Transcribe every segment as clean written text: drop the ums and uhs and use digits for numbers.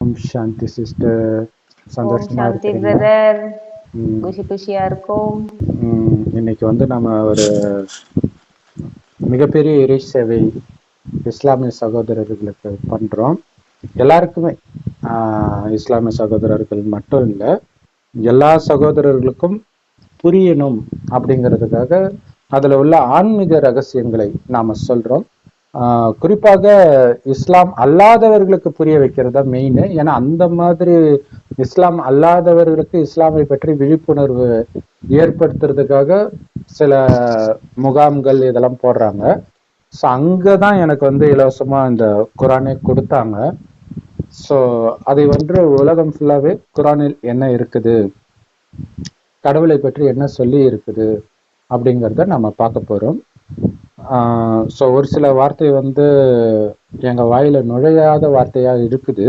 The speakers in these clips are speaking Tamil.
ஓம் சாந்தி சிஸ்டர். ஓம் சந்தோஷமா சாந்தி இருக்கிறீங்களா? பிரதர். குஷியா இருக்கும். இன்னைக்கு வந்து நம்ம ஒரு மிகப்பெரிய இறை சேவை இஸ்லாமிய சகோதரர்களுக்கு பண்றோம். எல்லாருக்குமே இஸ்லாமிய சகோதரர்கள் மட்டும் இல்லை, எல்லா சகோதரர்களுக்கும் புரியணும் அப்படிங்கிறதுக்காக அதுல உள்ள ஆன்மீக ரகசியங்களை நாம சொல்றோம். குறிப்பாக இஸ்லாம் அல்லாதவர்களுக்கு புரிய வைக்கிறதா மெயின். ஏன்னா அந்த மாதிரி இஸ்லாம் அல்லாதவர்களுக்கு இஸ்லாமை பற்றி விழிப்புணர்வு ஏற்படுத்துறதுக்காக சில முகாம்கள் இதெல்லாம் போடுறாங்க. ஸோ அங்கதான் எனக்கு வந்து இலவசமா இந்த குரானை கொடுத்தாங்க. ஸோ அதை வந்து உலகம் ஃபுல்லாவே குரானில் என்ன இருக்குது, கடவுளை பற்றி என்ன சொல்லி இருக்குது அப்படிங்கிறத நம்ம பார்க்க போறோம். ஸோ ஒரு சில வார்த்தை வந்து எங்க வாயில நுழையாத வார்த்தையா இருக்குது.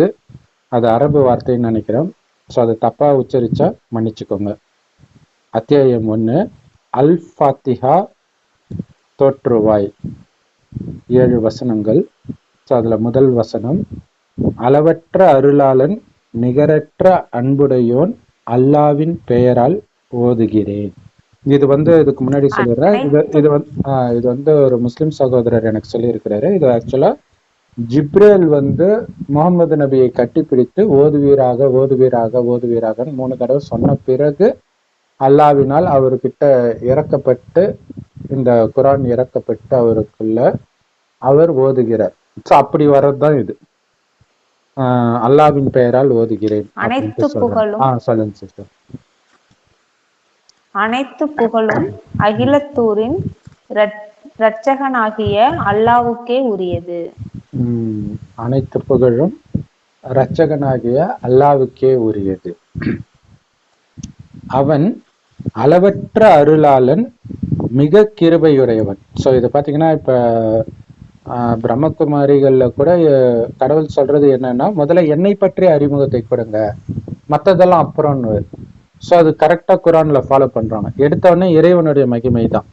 அது அரபு வார்த்தைன்னு நினைக்கிறேன். ஸோ அதை தப்பா உச்சரிச்சா மன்னிச்சுக்கோங்க. அத்தியாயம் 1, அல் ஃபாத்திஹா, தோற்றுவாய், 7 வசனங்கள். ஸோ அதுல முதல் வசனம், அளவற்ற அருளாளன் நிகரற்ற அன்புடையோன் அல்லாவின் பெயரால் ஓதுகிறேன். இது வந்து இதுக்கு முன்னாடி சொல்லிடுறேன். இது வந்து ஒரு முஸ்லிம் சகோதரர் எனக்கு சொல்லி இருக்கிறாரு. இது ஆக்சுவலா ஜிப்ரேல் வந்து முகமது நபியை கட்டிப்பிடித்து ஓதுவீராக ஓதுவீராக ஓதுவீராக 3 தடவை சொன்ன பிறகு அல்லாவினால் அவர்கிட்ட இறக்கப்பட்டு இந்த குரான் இறக்கப்பட்டு அவருக்குள்ள அவர் ஓதுகிறார். ஸோ அப்படி வர்றதுதான் இது. அல்லாவின் பெயரால் ஓதுகிறேன். சொல்லுங்க சிஸ்டர். அனைத்து புகழும் அகிலத்தூரின் இரட்சகனாகிய அல்லாவுக்கே உரியது. அனைத்து புகழும் இரட்சகனாகிய அல்லாவுக்கே உரியது. அவன் அளவற்ற அருளாளன், மிக கிருபையுடையவன். ஸோ இதை பார்த்தீங்கன்னா இப்ப பிரம்மகுமாரிகள்ல கூட கடவுள் சொல்றது என்னன்னா, முதல்ல என்னை பற்றிய அறிமுகத்தை கொடுங்க, மற்றதெல்லாம் அப்புறம்னு. ஸோ அது கரெக்டா குரான்ல ஃபாலோ பண்றாங்க. எடுத்தவொடனே இறைவனுடைய மகிமை தான்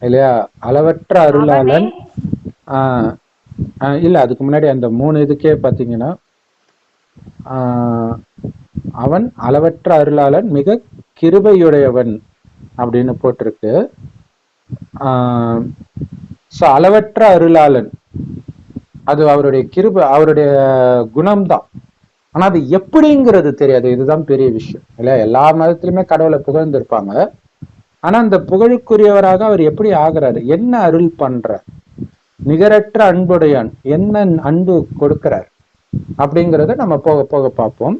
இல்லையா? அளவற்ற அருளாளன். இல்ல அதுக்கு முன்னாடி அந்த 3 இதுக்கே பாத்தீங்கன்னா, அவன் அளவற்ற அருளாளன் மிக கிருபையுடையவன் அப்படின்னு போட்டிருக்கு. ஸோ அளவற்ற அருளாளன் அது அவருடைய கிருபை, அவருடைய குணம்தான். ஆனா அது எப்படிங்கிறது தெரியாது. இதுதான் பெரிய விஷயம் இல்லையா? எல்லா மதத்திலுமே கடவுளை புகழ்ந்திருப்பாங்க. ஆனா அந்த புகழுக்குரியவராக அவர் எப்படி ஆகிறாரு, என்ன அருள் பண்றார், நிகரற்ற அன்புடையான் என்ன அன்பு கொடுக்கிறார் அப்படிங்கிறத நம்ம போக போக பார்ப்போம்.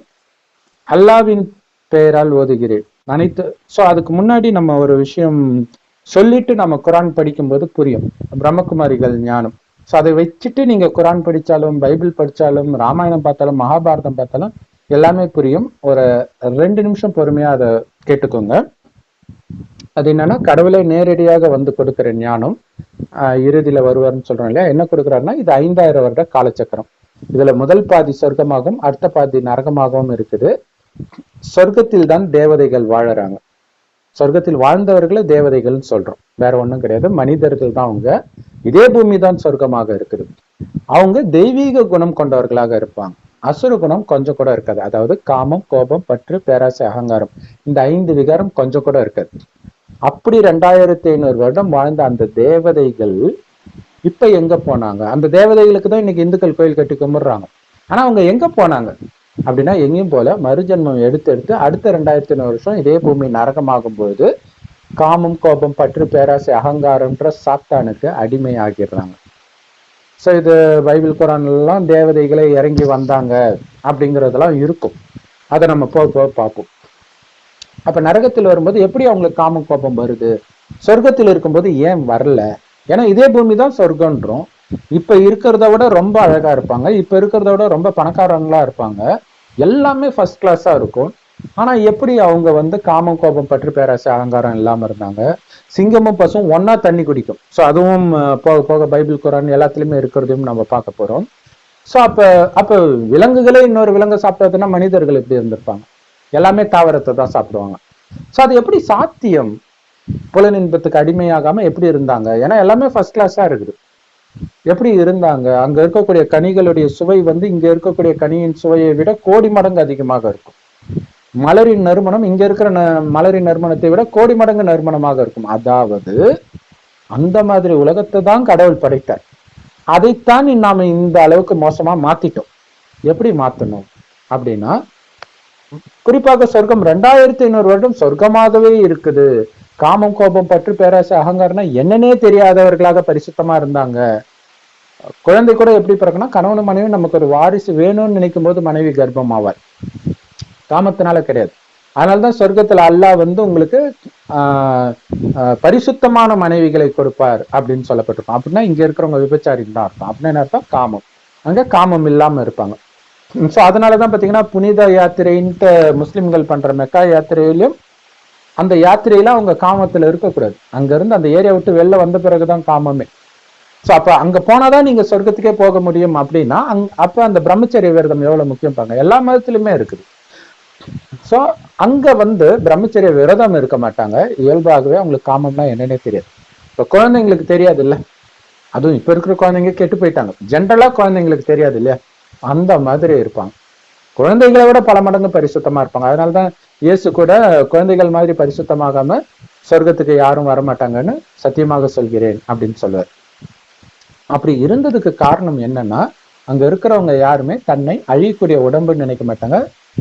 அல்லாவின் பெயரால் ஓதுகிறேன் அனைத்து. ஸோ அதுக்கு முன்னாடி நம்ம ஒரு விஷயம் சொல்லிட்டு நம்ம குரான் படிக்கும்போது புரியும். பிரம்மகுமாரிகள் ஞானம். ஸோ அதை வச்சுட்டு நீங்க குரான் படிச்சாலும், பைபிள் படிச்சாலும், ராமாயணம் பார்த்தாலும், மகாபாரதம் பார்த்தாலும் எல்லாமே புரியும். ஒரு 2 நிமிஷம் பொறுமையா அதை கேட்டுக்கோங்க. அது என்னன்னா, கடவுளை நேரடியாக வந்து கொடுக்கிற ஞானம். இறுதியில வருவார்னு சொல்றோம் இல்லையா? என்ன கொடுக்குறாருன்னா, இது 5000 வருட காலச்சக்கரம். இதுல முதல் பாதி சொர்க்கமாகவும் அடுத்த பாதி நரகமாகவும் இருக்குது. சொர்க்கத்தில் தான் தேவதைகள் வாழறாங்க. சொர்க்கத்தில் வாழ்ந்தவர்களை தேவதைகள்னு சொல்றோம், வேற ஒண்ணும் கிடையாது. மனிதர்கள் தான் அவங்க. இதே பூமி தான் சொர்க்கமாக இருக்குது. அவங்க தெய்வீக குணம் கொண்டவர்களாக இருப்பாங்க. அசுர குணம் கொஞ்சம் கூட இருக்காது. அதாவது காமம், கோபம், பற்று, பேராசை, அகங்காரம், இந்த 5 விகாரம் கொஞ்சம் கூட இருக்காது. அப்படி 2500 வருடம் வாழ்ந்த அந்த தேவதைகள் இப்ப எங்க போனாங்க? அந்த தேவதைகளுக்கு தான் இன்னைக்கு இந்துக்கள் கோயில் கட்டி கும்பிடுறாங்க. ஆனா அவங்க எங்க போனாங்க அப்படின்னா, எங்கேயும் போல மறுஜன்மம் எடுத்து அடுத்த 2500 வருஷம் இதே பூமி நரகமாகும் போது காமம், கோபம், பற்று, பேராசை, அகங்காரம்ன்ற சாத்தானுக்கு அடிமை ஆகிடுறாங்க. ஸோ இது பைபிள் குரான்லாம் தேவதைகளை இறங்கி வந்தாங்க அப்படிங்கிறதெல்லாம் இருக்கும். அதை நம்ம போக போக பார்ப்போம். அப்ப நரகத்தில் வரும்போது எப்படி அவங்களுக்கு காமம், கோபம் வருது? சொர்க்கத்தில் இருக்கும்போது ஏன் வரல? ஏன்னா இதே பூமி தான் சொர்க்கன்றோம். இப்ப இருக்கிறத விட ரொம்ப அழகா இருப்பாங்க, இப்ப இருக்கிறத விட ரொம்ப பணக்காரங்களா இருப்பாங்க, எல்லாமே ஃபர்ஸ்ட் கிளாஸா இருக்கும். ஆனா எப்படி அவங்க வந்து காமம், கோபம், பற்று, பேராசை, அலங்காரம் இல்லாம இருந்தாங்க? சிங்கமும் பசும் ஒன்னா தண்ணி குடிக்கும். ஸோ அதுவும் போக போக பைபிள் குரான் எல்லாத்துலயுமே இருக்கிறதையும் நம்ம பார்க்க போறோம். ஸோ அப்ப விலங்குகளே இன்னொரு விலங்கு சாப்பிட்டதுன்னா மனிதர்கள் எப்படி இருந்திருப்பாங்க? எல்லாமே தாவரத்தை தான் சாப்பிடுவாங்க. ஸோ அது எப்படி சாத்தியம்? புலனின்பத்துக்கு அடிமையாகாம எப்படி இருந்தாங்க? ஏன்னா எல்லாமே ஃபர்ஸ்ட் கிளாஸா இருக்குது. எப்படி இருந்தாங்க? அங்க இருக்கக்கூடிய கனிகளுடைய சுவை வந்து இங்க இருக்கக்கூடிய கனியின் சுவையை விட கோடி மடங்கு அதிகமாக இருக்கும். மலரின் நறுமணம் இங்க இருக்கிற மலரின் நறுமணத்தை விட கோடி மடங்கு நறுமணமாக இருக்கும். அதாவது அந்த மாதிரி உலகத்தை தான் கடவுள் படைத்தார். அதைத்தான் நாம இந்த அளவுக்கு மோசமா மாத்திட்டோம். எப்படி மாத்தணும் அப்படின்னா, குறிப்பாக சொர்க்கம் 2500 வருடம் சொர்க்கமாகவே இருக்குது. காமம், கோபம், பற்று, பேராசை, அகங்காரம்னா என்னன்னே தெரியாதவர்களாக பரிசுத்தமா இருந்தாங்க. குழந்தை கூட எப்படி பிறக்கணும்? கணவன் மனைவி நமக்கு ஒரு வாரிசு வேணும்னு நினைக்கும் போது மனைவி கர்ப்பம் ஆவார். காமத்தினால கிடையாது. அதனால்தான் சொர்க்கத்துல அல்லாஹ் வந்து உங்களுக்கு பரிசுத்தமான மனைவிகளை கொடுப்பார் அப்படின்னு சொல்லப்பட்டிருக்கும். அப்படின்னா இங்க இருக்கிறவங்க விபச்சாரின்னு தான் அர்த்தம். அப்படின்னா என்ன அர்த்தம்? காமம். அங்க காமம் இல்லாம இருப்பாங்க. ஸோ அதனாலதான் பாத்தீங்கன்னா புனித யாத்திரைன்ட்டு முஸ்லிம்கள் பண்ற மெக்கா யாத்திரையிலும் அந்த யாத்திரையில அவங்க காமத்துல இருக்கக்கூடாது. அங்க இருந்து அந்த ஏரியா விட்டு வெளில வந்த பிறகுதான் காமமே. ஸோ அப்ப அங்க போனாதான் நீங்க சொர்க்கத்துக்கே போக முடியும் அப்படின்னா அப்ப அந்த பிரம்மச்சரிய விரதம் எவ்வளவு முக்கியம் பாருங்க. எல்லா மதத்திலுமே இருக்குது. ஸோ அங்க வந்து பிரம்மச்சரிய விரதம் இருக்க மாட்டாங்க. இயல்பாகவே அவங்களுக்கு காமம்னா என்னன்னே தெரியாது. இப்ப குழந்தைங்களுக்கு தெரியாது இல்ல, அதுவும் இப்ப இருக்கிற குழந்தைங்க கெட்டு போயிட்டாங்க. ஜென்ரலா குழந்தைங்களுக்கு தெரியாது இல்லையா, அந்த மாதிரி இருப்பாங்க. குழந்தைகளை விட பல மடங்கு பரிசுத்தமா இருப்பாங்க. அதனாலதான் இயேசு கூட குழந்தைகள் மாதிரி பரிசுத்தமாகாம சொர்க்கத்துக்கு யாரும் வரமாட்டாங்கன்னு சத்தியமாக சொல்கிறேன் அப்படின்னு சொல்லுவார். அப்படி இருந்ததுக்கு காரணம் என்னன்னா, அங்க இருக்கிறவங்க யாருமே தன்னை அழியக்கூடிய உடம்புன்னு நினைக்க மாட்டாங்க.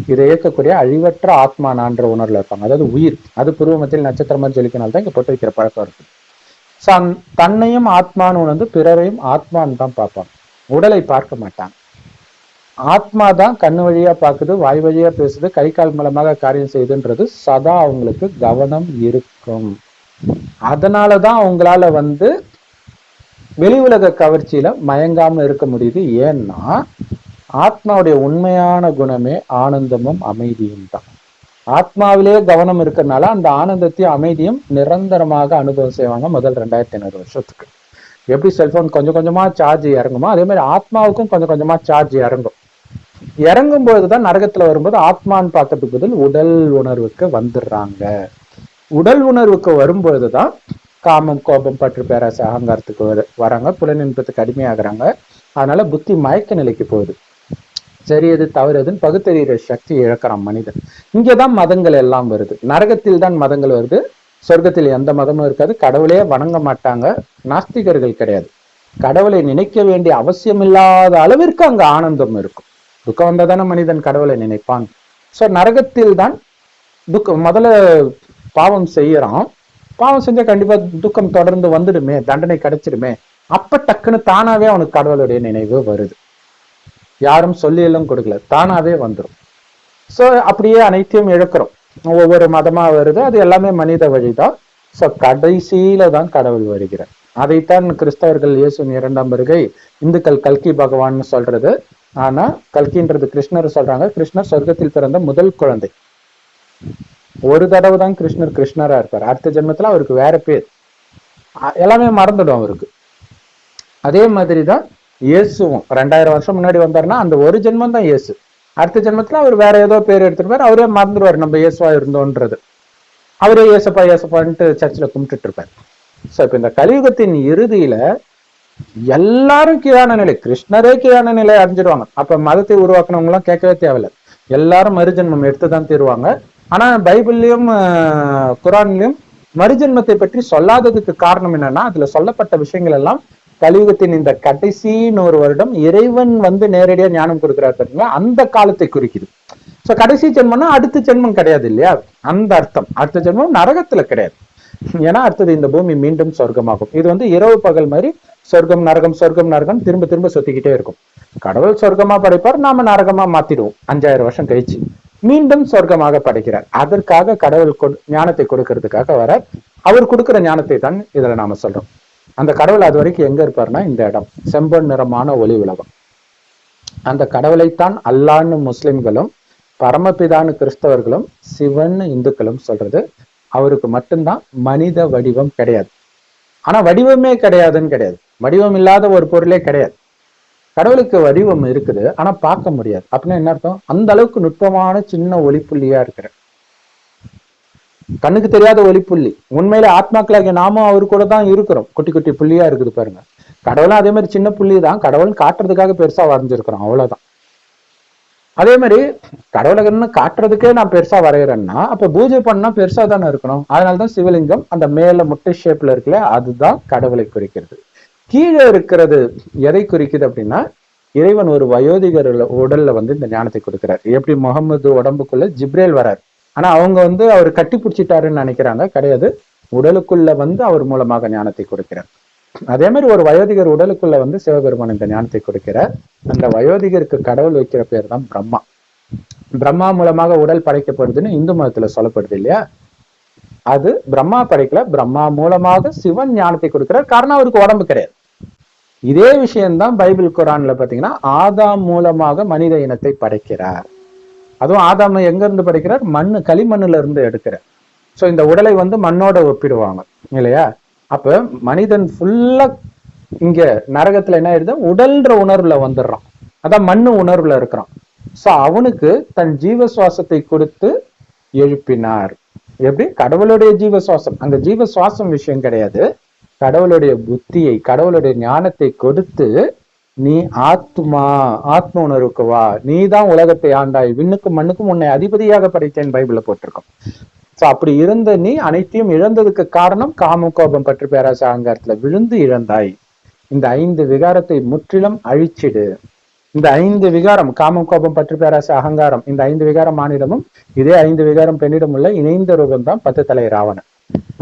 இதை இயக்கக்கூடிய அழிவற்ற ஆத்மா நான்ற உணர்வுல இருப்பாங்க. அதாவது உயிர், அது புருவமத்தில் நட்சத்திரமா ஜொலிக்கனால்தான் இங்க போட்டு வைக்கிற பழக்கம் இருக்கு. தன்னையும் ஆத்மான்னு உணர்ந்து பிறரையும் ஆத்மான்னு தான் பார்ப்பாங்க. உடலை பார்க்க மாட்டாங்க. ஆத்மா தான் கண்ணு வழியா பார்க்குது, வாய் வழியா பேசுது, கை கால் மூலமாக காரியம் செய்யுதுன்றது சதா அவங்களுக்கு கவனம் இருக்கும். அதனாலதான் அவங்களால வந்து வெளி உலக கவர்ச்சியில மயங்காம இருக்க முடியுது. ஏன்னா ஆத்மாவுடைய உண்மையான குணமே ஆனந்தமும் அமைதியும் தான். ஆத்மாவிலே கவனம் இருக்கிறதுனால அந்த ஆனந்தத்தையும் அமைதியும் நிரந்தரமாக அனுபவம் செய்வாங்க முதல் 2500 வருஷத்துக்கு. எப்படி செல்போன் கொஞ்சம் கொஞ்சமா சார்ஜ் இறங்குமோ அதே மாதிரி ஆத்மாவுக்கும் கொஞ்சம் கொஞ்சமா சார்ஜ் இறங்கும். இறங்கும் போதுதான் நரகத்துல வரும்போது ஆத்மான்னு பார்க்கறதுக்கு பதில் உடல் உணர்வுக்கு வந்துடுறாங்க. உடல் உணர்வுக்கு வரும்பொழுதுதான் காமம், கோபம், பற்று, பேராசை, அகங்காரத்துக்கு வராங்க. புலனின்பத்துக்கு அடிமையாகிறாங்க. அதனால புத்தி மயக்க நிலைக்கு போகுது. சரி எது தவறு எதுன்னு பகுத்தறிகிற சக்தி இழக்கிறான் மனிதன். இங்கதான் மதங்கள் எல்லாம் வருது. நரகத்தில் தான் மதங்கள் வருது. சொர்க்கத்தில் எந்த மதமும் இருக்காது. கடவுளே வணங்க மாட்டாங்க. நாஸ்திகர்கள் கிடையாது. கடவுளை நினைக்க வேண்டிய அவசியம் இல்லாத அளவிற்கு அங்க ஆனந்தம் இருக்கும். துக்கம் வந்தாதானே மனிதன் கடவுளை நினைப்பான். ஸோ நரகத்தில் தான் துக்கம். முதல்ல பாவம் செய்யறான். பாவம் செஞ்சா கண்டிப்பா துக்கம் தொடர்ந்து வந்துடுமே, தண்டனை கிடைச்சிடுமே. அப்ப டக்குன்னு தானாவே அவனுக்கு கடவுளுடைய நினைவு வருது. யாரும் சொல்லி எல்லாம் கொடுக்கல, தானாவே வந்துடும். ஸோ அப்படியே அனைத்தையும் இழக்கிறோம். ஒவ்வொரு மதமா வருது, அது எல்லாமே மனித வழிதான். ஸோ கடைசியில தான் கடவுள் வருகிறார். அதைத்தான் கிறிஸ்தவர்கள் இயேசுவின் 2ஆம் வருகை, இந்துக்கள் கல்கி பகவான்னு சொல்றது. ஆனா கல்கின்றது கிருஷ்ணர் சொல்றாங்க. கிருஷ்ணர் சொர்க்கத்தில் பிறந்த முதல் குழந்தை. ஒரு தடவை தான் கிருஷ்ணர் கிருஷ்ணரா இருப்பார். அடுத்த ஜென்மத்துல அவருக்கு வேற பேர், எல்லாமே மறந்துடும் அவருக்கு. அதே மாதிரிதான் இயேசுவும் 2000 வருஷம் முன்னாடி வந்தாருன்னா அந்த ஒரு ஜென்மம் தான் இயேசு. அடுத்த ஜென்மத்துல அவர் வேற ஏதோ பேர் எடுத்துருப்பார். அவரே மறந்துடுவார் நம்ம இயேசுவா இருந்தோன்றது. அவரே இயேசப்பா இயேசப்பான்ட்டு சர்ச்சில் கும்பிட்டுட்டு இருப்பார். ஸோ இப்ப இந்த கலியுகத்தின் இறுதியில எல்லாரும் கீழான நிலை, கிருஷ்ணரே கீழான நிலை அடைஞ்சிடுவாங்க. அப்ப மதத்தை உருவாக்குனவங்க எல்லாம் கேட்கவே தேவையில்லை. எல்லாரும் மறுஜென்மம் எடுத்துதான் தீருவாங்க. ஆனா பைபிள்லயும் குரான்லயும் மறுஜென்மத்தை பற்றி சொல்லாததுக்கு காரணம் என்னன்னா, அதுல சொல்லப்பட்ட விஷயங்கள் எல்லாம் கலியுகத்தின் இந்த கடைசி 100 வருடம் இறைவன் வந்து நேரடியா ஞானம் கொடுக்கிறார் பாத்தீங்களா, அந்த காலத்தை குறிக்குது. சோ கடைசி ஜென்மம்னா அடுத்த ஜென்மம் கிடையாது இல்லையா, அந்த அர்த்தம். அடுத்த ஜென்மம் நரகத்துல கிடையாது. ஏன்னா அடுத்தது இந்த பூமி மீண்டும் சொர்க்கமாகும். இது வந்து இரவு பகல் மாதிரி சொர்க்கம் நரகம் சொர்க்கம் நரகம் திரும்ப திரும்ப சுத்திக்கிட்டே இருக்கும். கடவுள் சொர்க்கமா படைப்பார், நாம நரகமா மாத்திடுவோம் 5000 வருஷம் கழிச்சு. மீண்டும் சொர்க்கமாக படைக்கிறார். அதற்காக கடவுள் ஞானத்தை கொடுக்கறதுக்காக வர, அவர் கொடுக்கிற ஞானத்தை தான் இதுல நாம சொல்றோம். அந்த கடவுள் அது வரைக்கும் எங்க இருப்பார்னா இந்த இடம், செம்பொன் நிறமான ஒளி உலகம். அந்த கடவுளைத்தான் அல்லான்னு முஸ்லிம்களும், பரமபிதான்னு கிறிஸ்தவர்களும், சிவன் இந்துக்களும் சொல்றது. அவருக்கு மட்டும்தான் மனித வடிவம் கிடையாது. ஆனா வடிவமே கிடையாதுன்னு கிடையாது. வடிவம் இல்லாத ஒரு பொருளே கிடையாது. கடவுளுக்கு வடிவம் இருக்குது, ஆனா பார்க்க முடியாது. அப்படின்னா என்ன அர்த்தம்? அந்த அளவுக்கு நுட்பமான சின்ன ஒளிப்புள்ளியா இருக்கிற. கண்ணுக்கு தெரியாத ஒளி புள்ளி. உண்மையிலே ஆத்மாக்களாகிய நாமும் அவரு கூட தான் இருக்கிறோம். குட்டி குட்டி புள்ளியா இருக்குது பாருங்க. கடவுளும் அதே மாதிரி சின்ன புள்ளி தான், கடவுள் காட்டுறதுக்காக பெருசா வரைஞ்சிருக்கிறோம், அவ்வளவுதான். அதே மாதிரி கடவுளகன்னு காட்டுறதுக்கே நான் பெருசா வரைகிறேன்னா அப்ப பூஜை பண்ணா பெருசா தானே இருக்கணும். அதனாலதான் சிவலிங்கம் அந்த மேல முட்டை ஷேப்ல இருக்குல்ல, அதுதான் கடவுளை குறிக்கிறது. கீழே இருக்கிறது எதை குறிக்குது அப்படின்னா, இறைவன் ஒரு வயோதிகர் உடல்ல வந்து இந்த ஞானத்தை கொடுக்கிறார். எப்படி முகமது உடம்புக்குள்ள ஜிப்ரேல் வரார், ஆனா அவங்க வந்து அவர் கட்டி பிடிச்சிட்டாருன்னு நினைக்கிறாங்க, கிடையாது. உடலுக்குள்ள வந்து அவர் மூலமாக ஞானத்தை கொடுக்கிறார். அதே மாதிரி ஒரு வயோதிகர் உடலுக்குள்ள வந்து சிவபெருமான் இந்த ஞானத்தை கொடுக்கிறார். அந்த வயோதிகருக்கு கடவுள் வைக்கிற பேர் தான் பிரம்மா. பிரம்மா மூலமாக உடல் படைக்கப்படுதுன்னு இந்து மதத்துல சொல்லப்படுது இல்லையா, அது பிரம்மா படைக்கல, பிரம்மா மூலமாக சிவன் ஞானத்தை கொடுக்கிறார். காரணம் அவருக்கு உடம்பு கிடையாது. இதே விஷயம்தான் பைபிள் குரான்ல பாத்தீங்கன்னா ஆதாம் மூலமாக மனித இனத்தை படைக்கிறார். அதுவும் ஆதாம் எங்க இருந்து படைக்கிறார்? மண்ணு, களிமண்ணுல இருந்து எடுக்கிறார். சோ இந்த உடலை வந்து மண்ணோட ஒப்பிடுவாங்க இல்லையா. அப்ப மனிதன் ஃபுல்லா இங்க நரகத்துல என்ன ஆயிடுது, உடல்ன்ற உணர்வுல வந்துடுறான், அதான் மண்ணு உணர்வுல இருக்கிறான். சோ அவனுக்கு தன் ஜீவ சுவாசத்தை கொடுத்து எழுப்பினார். எப்படி? கடவுளுடைய ஜீவ சுவாசம். அங்க ஜீவ சுவாசம் விஷயம் கிடையாது, கடவுளுடைய புத்தியை, கடவுளுடைய ஞானத்தை கொடுத்து, நீ ஆத்ம உணர்வுக்கு வா, நீ தான் உலகத்தை ஆண்டாய், விண்ணுக்கும் மண்ணுக்கும் உன்னை அதிபதியாக படைத்தேன் பைபிள்ல போட்டிருக்கோம். சோ அப்படி இருந்த நீ அனைத்தையும் இழந்ததுக்கு காரணம் காமம், கோபம், பற்று, பேராசை, அகங்காரத்துல விழுந்து இழந்தாய். இந்த 5 விகாரத்தை முற்றிலும் அழிச்சிடு. இந்த 5 விகாரம், காமம், கோபம், பற்று, பேராசை, அகங்காரம், இந்த 5 விகாரம் மானிடமும் இதே 5 விகாரம் பெண்ணிடம் உள்ள இணைந்த ரூபம் தான் 10 தலை ராவணன்.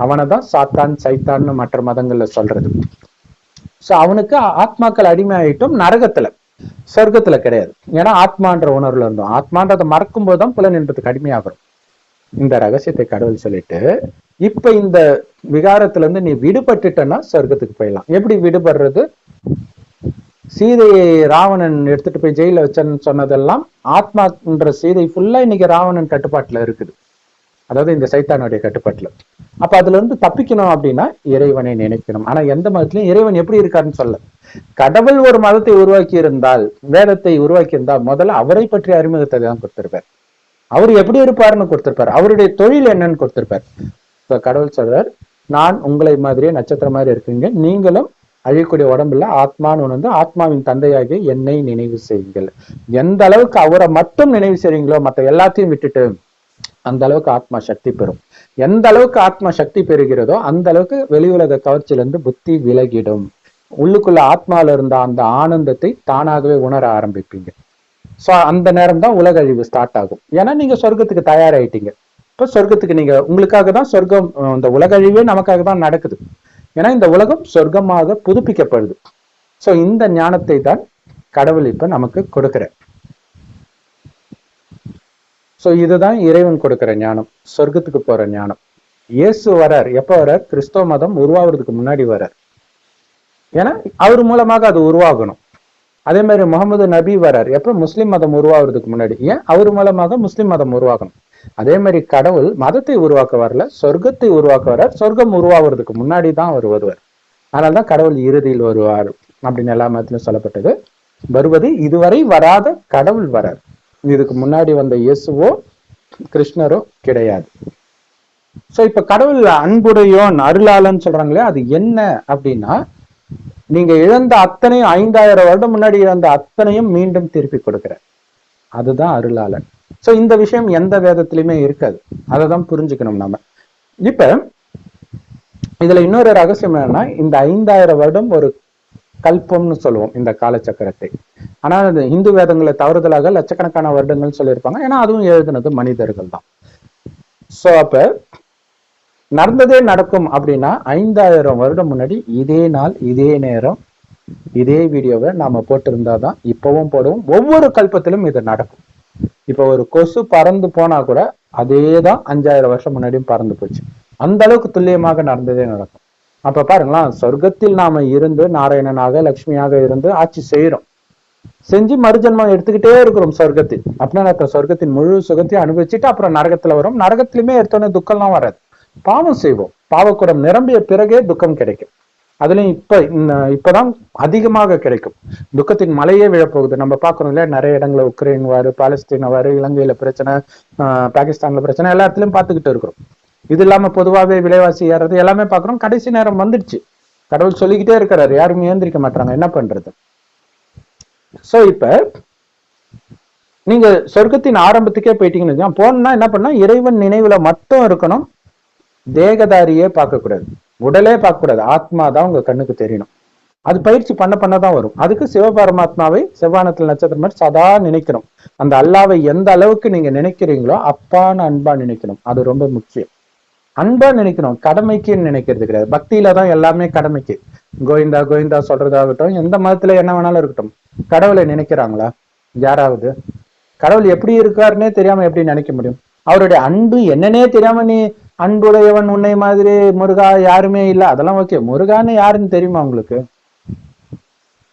அவனைதான் சாத்தான், சைத்தான்னு மற்ற மதங்கள்ல சொல்றது. சோ அவனுக்கு ஆத்மாக்கள் அடிமை ஆயிட்டும் நரகத்துல, சொர்க்கத்துல கிடையாது. ஏன்னா ஆத்மான்ற உணர்வுல இருந்தோம். ஆத்மான்றதை மறக்கும் போதுதான் புலனின்றதுக்கு அடிமையாகிறோம். இந்த ரகசியத்தை கடவுள் சொல்லிட்டு, இப்ப இந்த விகாரத்துல இருந்து நீ விடுபட்டுட்டன்னா சொர்க்கத்துக்கு போயிடலாம். எப்படி விடுபடுறது? சீதையை ராவணன் எடுத்துட்டு போய் ஜெயில வச்சன்னு சொன்னதெல்லாம் ஆத்மான்ற சீதை ஃபுல்லா இன்னைக்கு ராவணன் கட்டுப்பாட்டுல இருக்குது, அதாவது இந்த சைத்தானுடைய கட்டுப்பாட்டுல. அப்ப அதுல இருந்து தப்பிக்கணும் அப்படின்னா இறைவனை நினைக்கணும். ஆனா எந்த மதத்திலையும் இறைவன் எப்படி இருக்காருன்னு சொல்ல. கடவுள் ஒரு மதத்தை உருவாக்கி இருந்தால், வேதத்தை உருவாக்கி இருந்தால், முதல்ல அவரை பற்றிய அறிமுகத்தை தான் கொடுத்திருப்பார். அவர் எப்படி இருப்பாருன்னு கொடுத்திருப்பார், அவருடைய தொழில் என்னன்னு கொடுத்திருப்பார். கடவுள் சொல்றார், நான் உங்களை மாதிரியே நட்சத்திரம் மாதிரி இருக்கீங்க, நீங்களும் அழியக்கூடிய உடம்புல ஆத்மான்னு உணர்ந்து ஆத்மாவின் தந்தையாகிய என்னை நினைவு செய்யுங்கள். எந்த அளவுக்கு அவரை மட்டும் நினைவு செய்றீங்களோ மற்ற எல்லாத்தையும் விட்டுட்டு அந்த அளவுக்கு ஆத்மா சக்தி பெறும். எந்த அளவுக்கு ஆத்மா சக்தி பெறுகிறதோ அந்த அளவுக்கு வெளி உலக கவர்ச்சியிலிருந்து புத்தி விலகிடும். உள்ளுக்குள்ள ஆத்மால இருந்த அந்த ஆனந்தத்தை தானாகவே உணர ஆரம்பிப்பீங்க. சோ அந்த நேரம் தான் உலக அழிவு ஸ்டார்ட் ஆகும். ஏன்னா நீங்க சொர்க்கத்துக்கு தயாராயிட்டீங்க. இப்ப சொர்க்கத்துக்கு நீங்க, உங்களுக்காக தான் சொர்க்கம், இந்த உலக அழிவே நமக்காக தான் நடக்குது. ஏன்னா இந்த உலகம் சொர்க்கமாக புதுப்பிக்கப்படுது. சோ இந்த ஞானத்தை தான் கடவுள் இப்ப நமக்கு கொடுக்கிற. சோ இதுதான் இறைவன் கொடுக்கிற ஞானம், சொர்க்கத்துக்கு போற ஞானம். இயேசு வரார், எப்ப வரார்? கிறிஸ்தவ மதம் உருவாகிறதுக்கு முன்னாடி வரார். ஏன்னா அவர் மூலமாக அது உருவாகணும். அதே மாதிரி முகமது நபி வரார் எப்ப? முஸ்லிம் மதம் உருவாகிறதுக்கு முன்னாடி. ஏன்? அவர் மூலமாக முஸ்லிம் மதம் உருவாகணும். அதே மாதிரி கடவுள் மதத்தை உருவாக்க வரல, சொர்க்கத்தை உருவாக்க வர்றார். சொர்க்கம் உருவாகிறதுக்கு முன்னாடி தான் அவர் வருவார். அதனால்தான் கடவுள் இறுதியில் வருவார் அப்படின்னு எல்லா மதத்திலும் சொல்லப்பட்டது. வருவது இதுவரை வராத கடவுள் வரார். இதுக்கு முன்னாடி வந்த இயேசுவோ கிருஷ்ணரோ கிடையாது. சோ இப்ப கடவுள் அன்புடையோன், அருளாளன் சொல்றாங்களே, அது என்ன அப்படின்னா, நீங்க இழந்த அத்தனையும், 5000 வருடம் முன்னாடி இழந்த அத்தனையும் மீண்டும் திருப்பி கொடுக்கிற, அதுதான் அருளாளன். சோ இந்த விஷயம் எந்த வேதத்திலுமே இருக்காது. அதை தான் புரிஞ்சுக்கணும் நம்ம. இப்ப இதுல இன்னொரு ரகசியம் என்னன்னா, இந்த 5000 வருடம் ஒரு கல்பம்னு சொல்லுவோம் இந்த காலச்சக்கரத்தை. ஆனா இந்து வேதங்களை தவறுதலாக லட்சக்கணக்கான வருடங்கள் சொல்லியிருப்பாங்க. ஏன்னா அதுவும் எழுதுனது மனிதர்கள் தான். சோ அப்ப நடந்ததே நடக்கும் அப்படின்னா 5000 வருடம் முன்னாடி இதே நாள், இதே நேரம், இதே வீடியோவை நாம போட்டிருந்தாதான் இப்பவும் போடுவோம். ஒவ்வொரு கல்பத்திலும் இது நடக்கும். இப்ப ஒரு கொசு பறந்து போனா கூட அதேதான் 5000 வருஷம் முன்னாடியும் பறந்து போச்சு. அந்த அளவுக்கு துல்லியமாக நடந்ததே நடக்கும். அப்ப பாருங்களா, சொர்க்கத்தில் நாம இருந்து நாராயணனாக, லட்சுமியாக இருந்து ஆட்சி செய்யறோம். செஞ்சு மறுஜன்மம் எடுத்துக்கிட்டே இருக்கிறோம் சொர்க்கத்தில். அப்படின்னா சொர்க்கத்தின் முழு சுகத்தையும் அனுபவிச்சுட்டு அப்புறம் நரகத்துல வரும். நரகத்திலுமே எடுத்தோன்னே துக்கம்லாம் வராது. பாவம் செய்வோம், பாவக்குடம் நிரம்பிய பிறகே துக்கம் கிடைக்கும். அதுலயும் இப்பதான் அதிகமாக கிடைக்கும். துக்கத்தின் மலையே விழப்போகுது. நம்ம பாக்குறோம் இல்லையா, நிறைய இடங்களை உக்ரைன் வாரு, பாலஸ்தீன வாரு, இலங்கையில பிரச்சனை, பாகிஸ்தான்ல பிரச்சனை, எல்லா இடத்துலயும் பார்த்துக்கிட்டு இருக்கிறோம். இது இல்லாம பொதுவாகவே விலைவாசி ஏறது எல்லாமே பாக்குறோம். கடைசி நேரம் வந்துடுச்சு. கடவுள் சொல்லிக்கிட்டே இருக்கிறாரு, யாரும் ஏந்திரிக்க மாட்டாங்க, என்ன பண்றது? சோ இப்ப நீங்க சொர்க்கத்தின் ஆரம்பத்துக்கே போயிட்டீங்கன்னு போனா என்ன பண்ணா, இறைவன் நினைவுல மட்டும் இருக்கணும். தேகதாரியே பார்க்க கூடாது, உடலே பார்க்க கூடாது, ஆத்மா தான் உங்க கண்ணுக்கு தெரியணும். அது பயிற்சி பண்ண பண்ணதான் வரும். அதுக்கு சிவபரமாத்மாவை செவ்வானத்தில் நட்சத்திரம் மாதிரி சதா நினைக்கணும். அந்த அல்லாவை எந்த அளவுக்கு நீங்க நினைக்கிறீங்களோ அப்பான்னு அன்பா நினைக்கணும். அது ரொம்ப முக்கியம். அன்பா நினைக்கணும், கடமைக்குன்னு நினைக்கிறது கிடையாது. பக்தியில தான் எல்லாமே கடமைக்கு. கோவிந்தா கோவிந்தா சொல்றதாகட்டும், எந்த மதத்துல என்ன வேணாலும் இருக்கட்டும், கடவுளை நினைக்கிறாங்களா யாராவது? கடவுள் எப்படி இருக்காருன்னே தெரியாம எப்படி நினைக்க முடியும்? அவருடைய அன்பு என்னன்னே தெரியாம நீ அன்புடையவன் உன்னை மாதிரி முருகா யாருமே இல்லை, அதெல்லாம் ஓகே. முருகான்னு யாருன்னு தெரியுமா உங்களுக்கு?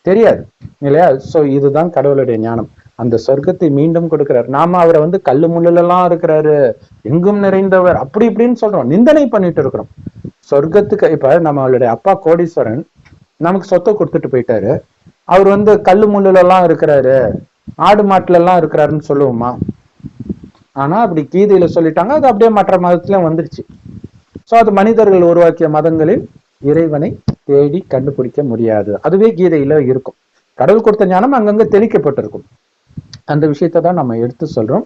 தெரியாது இல்லையா? சோ இதுதான் கடவுளுடைய ஞானம். அந்த சொர்க்கத்தை மீண்டும் கொடுக்கிறார். நாம அவரை வந்து கல்லு முள்ளுலாம் இருக்கிறாரு, எங்கும் நிறைந்தவர் அப்படி இப்படின்னு சொல்றோம், நிந்தனை பண்ணிட்டு இருக்கிறோம். சொர்க்கத்துக்கு இப்ப நம்மளுடைய அப்பா கோடீஸ்வரன் நமக்கு சொத்தை கொடுத்துட்டு போயிட்டாரு. அவர் வந்து கல்லு முள்ளுல எல்லாம் இருக்கிறாரு, ஆடு மாட்டுல எல்லாம் இருக்கிறாருன்னு சொல்லுவோமா? ஆனா அப்படி கீதையில சொல்லிட்டாங்க, அது அப்படியே மற்ற மதத்திலும் வந்துருச்சு. சோ அது மனிதர்கள் உருவாக்கிய மதங்களில் இறைவனை தேடி கண்டுபிடிக்க முடியாது. அதுவே கீதையில இருக்கும். கடவுள் கொடுத்த ஞானம் அங்கங்க தெளிக்கப்பட்டிருக்கும். அந்த விஷயத்தை தான் நம்ம எடுத்து சொல்றோம்.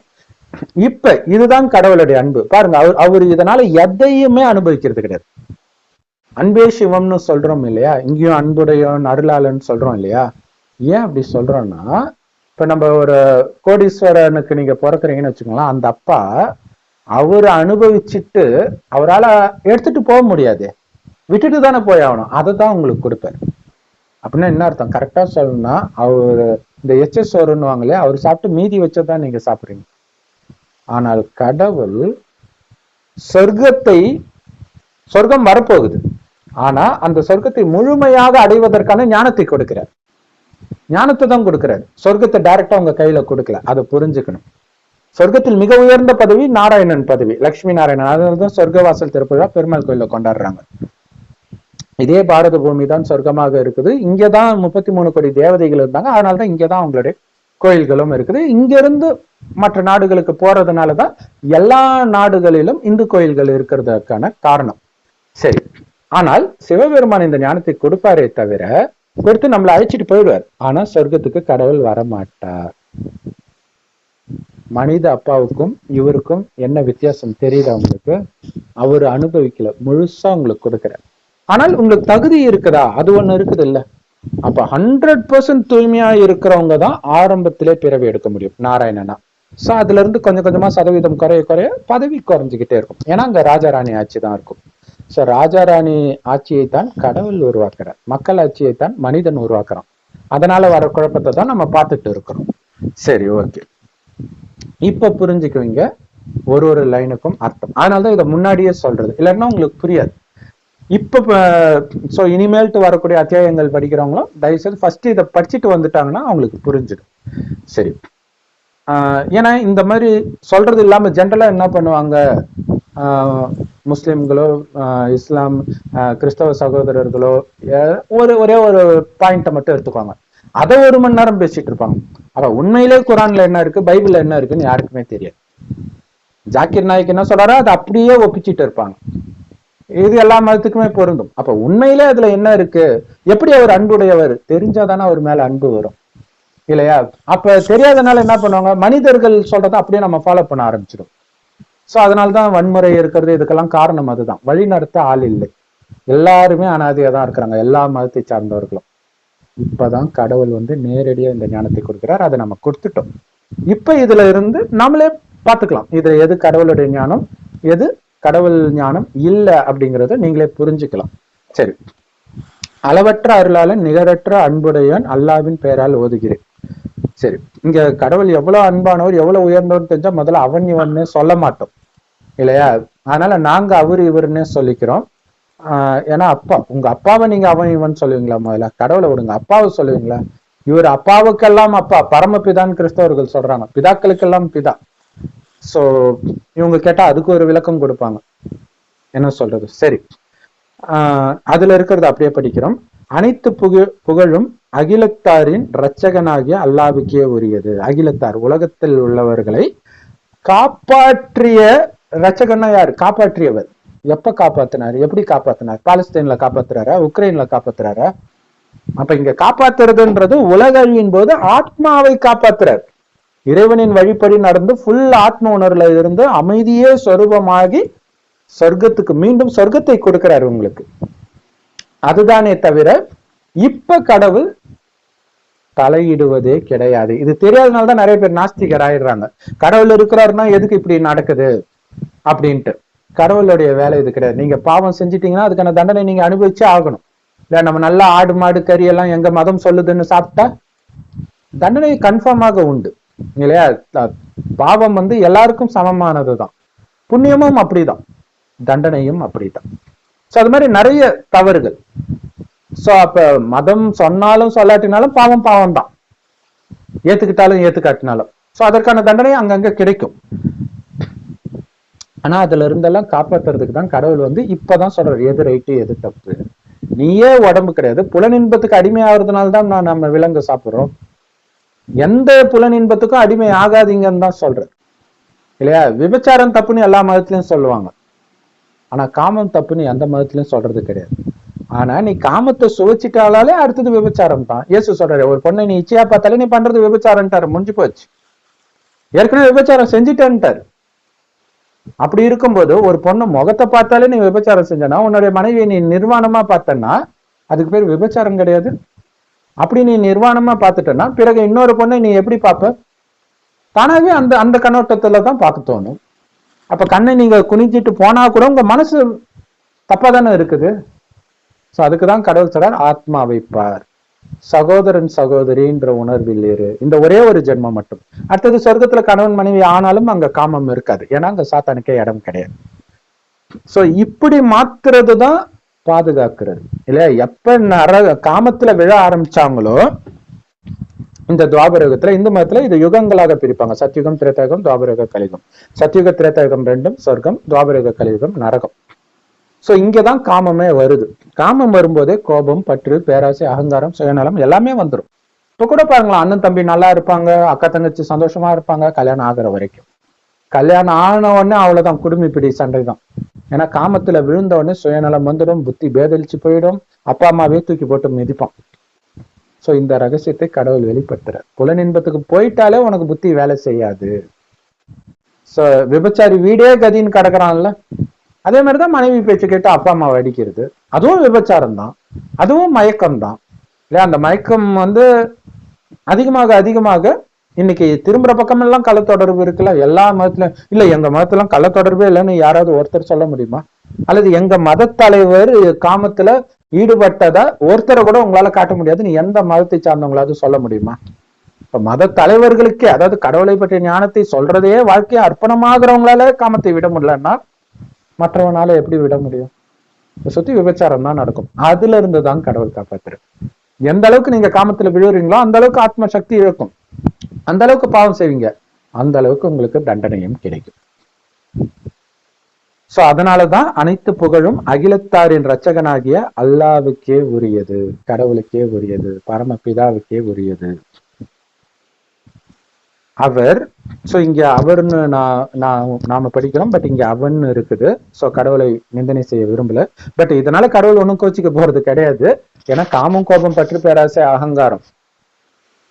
இப்ப இதுதான் கடவுளுடைய அன்பு. பாருங்க, அவர் இதனால எதையுமே அனுபவிக்கிறது கிடையாது. அன்பே சிவம்னு சொல்றோம் இல்லையா? இங்கேயும் அன்புடையவன் அருளாளன் சொல்றோம் இல்லையா? ஏன் அப்படி சொல்றோம்னா, இப்ப நம்ம ஒரு கோடீஸ்வரனுக்கு நீங்க பிறக்குறீங்கன்னு வச்சுக்கோங்களேன், அந்த அப்பா அவரை அனுபவிச்சுட்டு அவரால் எடுத்துட்டு போக முடியாது, விட்டுட்டு தானே போய் ஆகணும். அதை தான் உங்களுக்கு கொடுப்பாரு. அப்படின்னா என்ன அர்த்தம்? கரெக்டா சொல்லணும்னா, அவரு இந்த எச்சோருன்னுவாங்களே, அவர் சாப்பிட்டு மீதி வச்சதான் நீங்க சாப்பிடுறீங்க. ஆனால் கடவுள் சொர்க்கம் வரப்போகுது, ஆனா அந்த சொர்க்கத்தை முழுமையாக அடைவதற்கான ஞானத்தை கொடுக்கிறார். ஞானத்தை தான் கொடுக்கிறார், சொர்க்கத்தை டைரக்டா உங்க கையில கொடுக்கல. அதை புரிஞ்சுக்கணும். சொர்க்கத்தில் மிக உயர்ந்த பதவி நாராயணன் பதவி, லட்சுமி நாராயணன். அதனாலதான் சொர்க்கவாசல் திருப்பி பெருமாள் கோயில கொண்டாடுறாங்க. இதே பாரத பூமி தான் சொர்க்கமாக இருக்குது. இங்கதான் 33 கோடி தேவதைகள் இருந்தாங்க, அதனாலதான் இங்கதான் அவங்களுடைய கோயில்களும் இருக்குது. இங்க இருந்து மற்ற நாடுகளுக்கு போறதுனாலதான் எல்லா நாடுகளிலும் இந்து கோயில்கள் இருக்கிறதுக்கான காரணம். சரி, ஆனால் சிவபெருமான் இந்த ஞானத்தை கொடுப்பாரே தவிர கொடுத்து நம்மளை அழைச்சிட்டு போயிடுவார். ஆனா சொர்க்கத்துக்கு கடவுள் வரமாட்டார். மனித அப்பாவுக்கும் இவருக்கும் என்ன வித்தியாசம் தெரியுது அவங்களுக்கு? அவரு அனுபவிக்கல, முழுசா உங்களுக்கு கொடுக்கிறார். ஆனால் உங்களுக்கு தகுதி இருக்குதா? அது ஒண்ணு இருக்குது இல்ல. அப்ப 100% தூய்மையா இருக்கிறவங்க தான் ஆரம்பத்திலே பிறவி எடுக்க முடியும் நாராயணனா. சோ அதுல இருந்து கொஞ்சம் கொஞ்சமா சதவீதம் குறைய பதவி குறைஞ்சுக்கிட்டே இருக்கும். ஏன்னா அங்க ராஜாராணி ஆட்சி தான் இருக்கும். சோ ராஜாராணி ஆட்சியை தான் கடவுள் உருவாக்குறார், மக்கள் ஆட்சியை தான் மனிதன் உருவாக்குறான். அதனால வர குழப்பத்தை தான் நம்ம பார்த்துட்டு இருக்கிறோம். சரி, ஓகே. இப்ப புரிஞ்சுக்குவீங்க ஒரு லைனுக்கும் அர்த்தம். அதனாலதான் இதை முன்னாடியே சொல்றது, இல்லைன்னா உங்களுக்கு புரியாது. இப்ப சோ இனிமேல்ட்டு வரக்கூடிய அத்தியாயங்கள் படிக்கிறவங்களும் தயவுசெய்து ஃபர்ஸ்ட் இதை படிச்சுட்டு வந்துட்டாங்கன்னா அவங்களுக்கு புரிஞ்சிடும். சரி, ஏன்னா இந்த மாதிரி சொல்றது இல்லாம ஜென்ரலா என்ன பண்ணுவாங்க, முஸ்லிம்களோ இஸ்லாம் கிறிஸ்தவ சகோதரர்களோ ஒரே ஒரு பாயிண்ட்டை மட்டும் எடுத்துக்குவாங்க, அதை 1 மணி நேரம் பேசிட்டு இருப்பாங்க. அப்ப உண்மையிலே குரான்ல என்ன இருக்கு, பைபிள்ல என்ன இருக்குன்னு யாருக்குமே தெரியாது. ஜாக்கிர் நாயக் என்ன சொல்றாரோ அதை அப்படியே ஒப்பிச்சுட்டு இருப்பாங்க. இது எல்லா மதத்துக்குமே பொருந்தும். அப்ப உண்மையிலே அதுல என்ன இருக்கு, எப்படி அவர் அன்புடையவர் தெரிஞ்சாதானே அவர் மேல அன்பு வரும் இல்லையா? அப்ப தெரியாதனால என்ன பண்ணுவாங்க, மனிதர்கள் சொல்றதை அப்படியே நம்ம ஃபாலோ பண்ண ஆரம்பிச்சிடும். சோ அதனால்தான் வன்முறை இருக்கிறது. இதுக்கெல்லாம் காரணம் அதுதான், வழி நடத்த ஆள் இல்லை. எல்லாருமே அனாதையா தான் இருக்கிறாங்க, எல்லா மதத்தை சார்ந்தவர்களும். இப்பதான் கடவுள் வந்து நேரடியா இந்த ஞானத்தை கொடுக்கிறார். அதை நம்ம கொடுத்துட்டோம். இப்ப இதுல இருந்து நாமளே பார்த்துக்கலாம், இதுல எது கடவுளுடைய ஞானம், எது கடவுள் ஞானம் இல்ல அப்படிங்கறத நீங்களே புரிஞ்சுக்கலாம். சரி, அளவற்ற அருளாளன் நிகரற்ற அன்புடையவன் அல்லாவின் பெயரால் ஓதுகிறேன். சரி, இங்க கடவுள் எவ்வளவு அன்பானவர் எவ்வளவு உயர்ந்தவர் தெரிஞ்சா முதல்ல அவன் இவன்னு சொல்ல மாட்டோம் இல்லையா? அதனால நாங்க அவர் இவருன்னே சொல்லிக்கிறோம். ஏன்னா அப்பா, உங்க அப்பாவை நீங்க அவன் இவன் சொல்லுவீங்களா? முதல்ல கடவுளை விடுங்க, அப்பாவை சொல்லுவீங்களா? இவர் அப்பாவுக்கெல்லாம் அப்பா, பரமபிதான்னு கிறிஸ்தவர்கள் சொல்றாங்க, பிதாக்களுக்கெல்லாம் பிதா. சோ இவங்க கேட்டா அதுக்கு ஒரு விளக்கம் கொடுப்பாங்க, என்ன சொல்றது. சரி, அதுல இருக்கிறது அப்படியே படிக்கிறோம். அனைத்து புகழும் அகிலத்தாரின் இரட்சகனாகிய அல்லாவுக்கே உரியது. அகிலத்தார் உலகத்தில் உள்ளவர்களை காப்பாற்றிய இரட்சகன்னா யாரு? காப்பாற்றியவர். எப்ப காப்பாத்தினாரு? எப்படி காப்பாத்தினார்? பாலஸ்தீன்ல காப்பாத்துறாரா? உக்ரைன்ல காப்பாத்துறாரா? அப்ப இங்க காப்பாத்துறதுன்றது உலக அழிவின் போது ஆத்மாவை காப்பாத்துறார். இறைவனின் வழிப்படி நடந்து ஃபுல் ஆத்ம உணர்வுல இருந்து அமைதியே சொரூபமாகி சொர்க்கத்துக்கு மீண்டும் சொர்க்கத்தை கொடுக்கிறார் உங்களுக்கு. அதுதானே தவிர இப்ப கடவுள் தலையிடுவதே கிடையாது. இது தெரியாதனால்தான் நிறைய பேர் நாஸ்திகர் ஆயிடுறாங்க. கடவுள் இருக்கிறாருன்னா எதுக்கு இப்படி நடக்குது அப்படின்ட்டு. கடவுளுடைய வேலை இது கிடையாது. நீங்க பாவம் செஞ்சிட்டீங்கன்னா அதுக்கான தண்டனை நீங்க அனுபவிச்சே ஆகணும். இல்ல நம்ம நல்லா ஆடு மாடு கறி எல்லாம் எங்க மதம் சொல்லுதுன்னு சாப்பிட்டா தண்டனை கன்ஃபார்மாக உண்டு இல்லையா? பாவம் எல்லாருக்கும் சமமானதுதான். புண்ணியமும் அப்படிதான், தண்டனையும் அப்படிதான். சோ அது மாதிரி நிறைய தவறுகள். சோ அப்ப மதம் சொன்னாலும் சொல்லாட்டினாலும் பாவம் பாவம் தான், ஏத்துக்கிட்டாலும் ஏத்துக்காட்டினாலும். சோ அதற்கான தண்டனை அங்கங்க கிடைக்கும். ஆனா அதுல இருந்தெல்லாம் காப்பாத்துறதுக்கு தான் கடவுள் இப்பதான் சொல்றாரு எது ரைட்டு எது தப்பு. நீயே உடம்பு கிடையாது, புலனின்பத்துக்கு அடிமை ஆகுறதுனால்தான் நம்ம விலங்கு சாப்பிடுறோம். எந்த புலனின்பத்துக்கும் அடிமை ஆகாதீங்கன்னு தான் சொல்றேன் இல்லையா? விபச்சாரம் தப்புன்னு எல்லா மதத்திலயும் சொல்லுவாங்க, ஆனா காமம் தப்புன்னு எந்த மதத்திலயும் சொல்றது கிடையாது. ஆனா நீ காமத்தை சுவைச்சிட்டாலே அடுத்தது விபச்சாரம் தான். இயேசு சொல்றாரு, ஒரு பொண்ணை நீ இச்சையா பார்த்தாலே நீ பண்றது விபச்சாரம்ட்டாரு, முடிஞ்சு போச்சு, ஏற்கனவே விபச்சாரம் செஞ்சுட்டேன்ட்டாரு. அப்படி இருக்கும்போது ஒரு பொண்ணு முகத்தை பார்த்தாலே நீ விபச்சாரம் செஞ்சனா, உன்னுடைய மனைவியை நீ நிர்வாணமா பார்த்தன்னா அதுக்கு பேர் விபச்சாரம் கிடையாது. அப்படி நீ நிர்வாணமா பார்த்துட்டனா பிறகு இன்னொரு பொண்ணை நீ எப்படி பார்ப்ப? தானாவே அந்த அந்த கண்ணோட்டத்துலதான் பார்க்க தோணும். அப்ப கண்ணை நீங்க குனிஞ்சிட்டு போனா கூட உங்க மனசு தப்பா தானே இருக்குது. சோ அதுக்குதான் கடவுள் சொல்றார், ஆத்மாவை பார், சகோதரன் சகோதரின்ற உணர்வில் இரு. இந்த ஒரே ஒரு ஜென்மம் மட்டும். அடுத்தது சொர்க்கத்துல கணவன் மனைவி ஆனாலும் அங்க காமம் இருக்காது, ஏன்னா அங்க சாத்தானுக்கே இடம் கிடையாது. சோ இப்படி மாத்துறதுதான் பாதுகாக்கிறது இல்லையா? எப்ப காமத்துல விழ ஆரம்பிச்சாங்களோ இந்த துவாபரயுகத்துல, இந்து மதத்துல இது யுகங்களாக பிரிப்பாங்க. சத்யுகம், திரேதாயுகம், துவாபரயுக, கலியுகம். சத்யுக திரேதாயுகம் ரெண்டும் சொர்க்கம், துவாபரயுக கலியுகம் நரகம். சோ இங்கதான் காமமே வருது. காமம் வரும்போதே கோபம், பற்று, பேராசை, அகங்காரம், சுயநலம் எல்லாமே வந்துடும். இப்ப கூட பாருங்களா, அண்ணன் தம்பி நல்லா இருப்பாங்க, அக்கா தங்கச்சி சந்தோஷமா இருப்பாங்க கல்யாணம் ஆகிற வரைக்கும். கல்யாணம் ஆன உடனே அவ்வளவுதான், குடுமி பிடி சண்டை தான். ஏன்னா காமத்துல விழுந்த உடனே சுயநலம் வந்துடும், புத்தி பேதலிச்சு போயிடும், அப்பா அம்மாவே தூக்கி போட்டு மிதிப்பான். சோ இந்த ரகசியத்தை கடவுள் வெளிப்படுத்துறார். புலனின்பத்துக்கு போயிட்டாலே உனக்கு புத்தி வேலை செய்யாது. சோ விபச்சாரி வீடே கதின்னு கிடக்குறான்ல, அதே மாதிரிதான் மனைவி பேச்சு கேட்டு அப்பா அம்மாவை அடிக்கிறது, அதுவும் விபச்சாரம் தான், அதுவும் மயக்கம் தான் இல்லையா? அந்த மயக்கம் அதிகமாக அதிகமாக இன்னைக்கு திரும்புற பக்கம் எல்லாம் கள்ள தொடர்பு இருக்குல்ல. எல்லா மதத்திலும் இல்ல, எங்க மதத்துல கள்ள தொடர்பே இல்லைன்னு யாராவது ஒருத்தர் சொல்ல முடியுமா? அல்லது எங்க மத தலைவர் காமத்துல ஈடுபட்டதா ஒருத்தரை கூட உங்களால காட்ட முடியாது. நீ எந்த மதத்தை சார்ந்தவங்களாவது சொல்ல முடியுமா? இப்ப மத தலைவர்களுக்கே, அதாவது கடவுளை பற்றிய ஞானத்தை சொல்றதே வாழ்க்கையை அர்ப்பணமாகறவங்களால காமத்தை விட முடியலன்னா மற்றவனால எப்படி விட முடியும்? சுத்தி விபச்சாரம் தான் நடக்கும். அதுல இருந்துதான் கடவுள் காப்பாத்துரு. எந்த அளவுக்கு நீங்க காமத்துல விழுறீங்களோ அந்த அளவுக்கு ஆத்ம சக்தி இழக்கும், அந்த அளவுக்கு பாவம் செய்வீங்க, அந்த அளவுக்கு உங்களுக்கு தண்டனையும் கிடைக்கும். சோ அதனாலதான் அனைத்து புகழும் அகிலத்தாரின் இரட்சகனாகிய அல்லாவுக்கே உரியது, கடவுளுக்கே உரியது, பரமபிதாவுக்கே உரியது. அவர் சோ இங்க அவர்னு நாம படிக்கிறோம், பட் இங்க அவன் இருக்குது. சோ கடவுளை நிந்தனை செய்ய விரும்பல. பட் இதனால கடவுள் ஒண்ணும் கோச்சிக்க போறது கிடையாது. ஏன்னா காமம், கோபம், பற்று, பேராசை, அகங்காரம்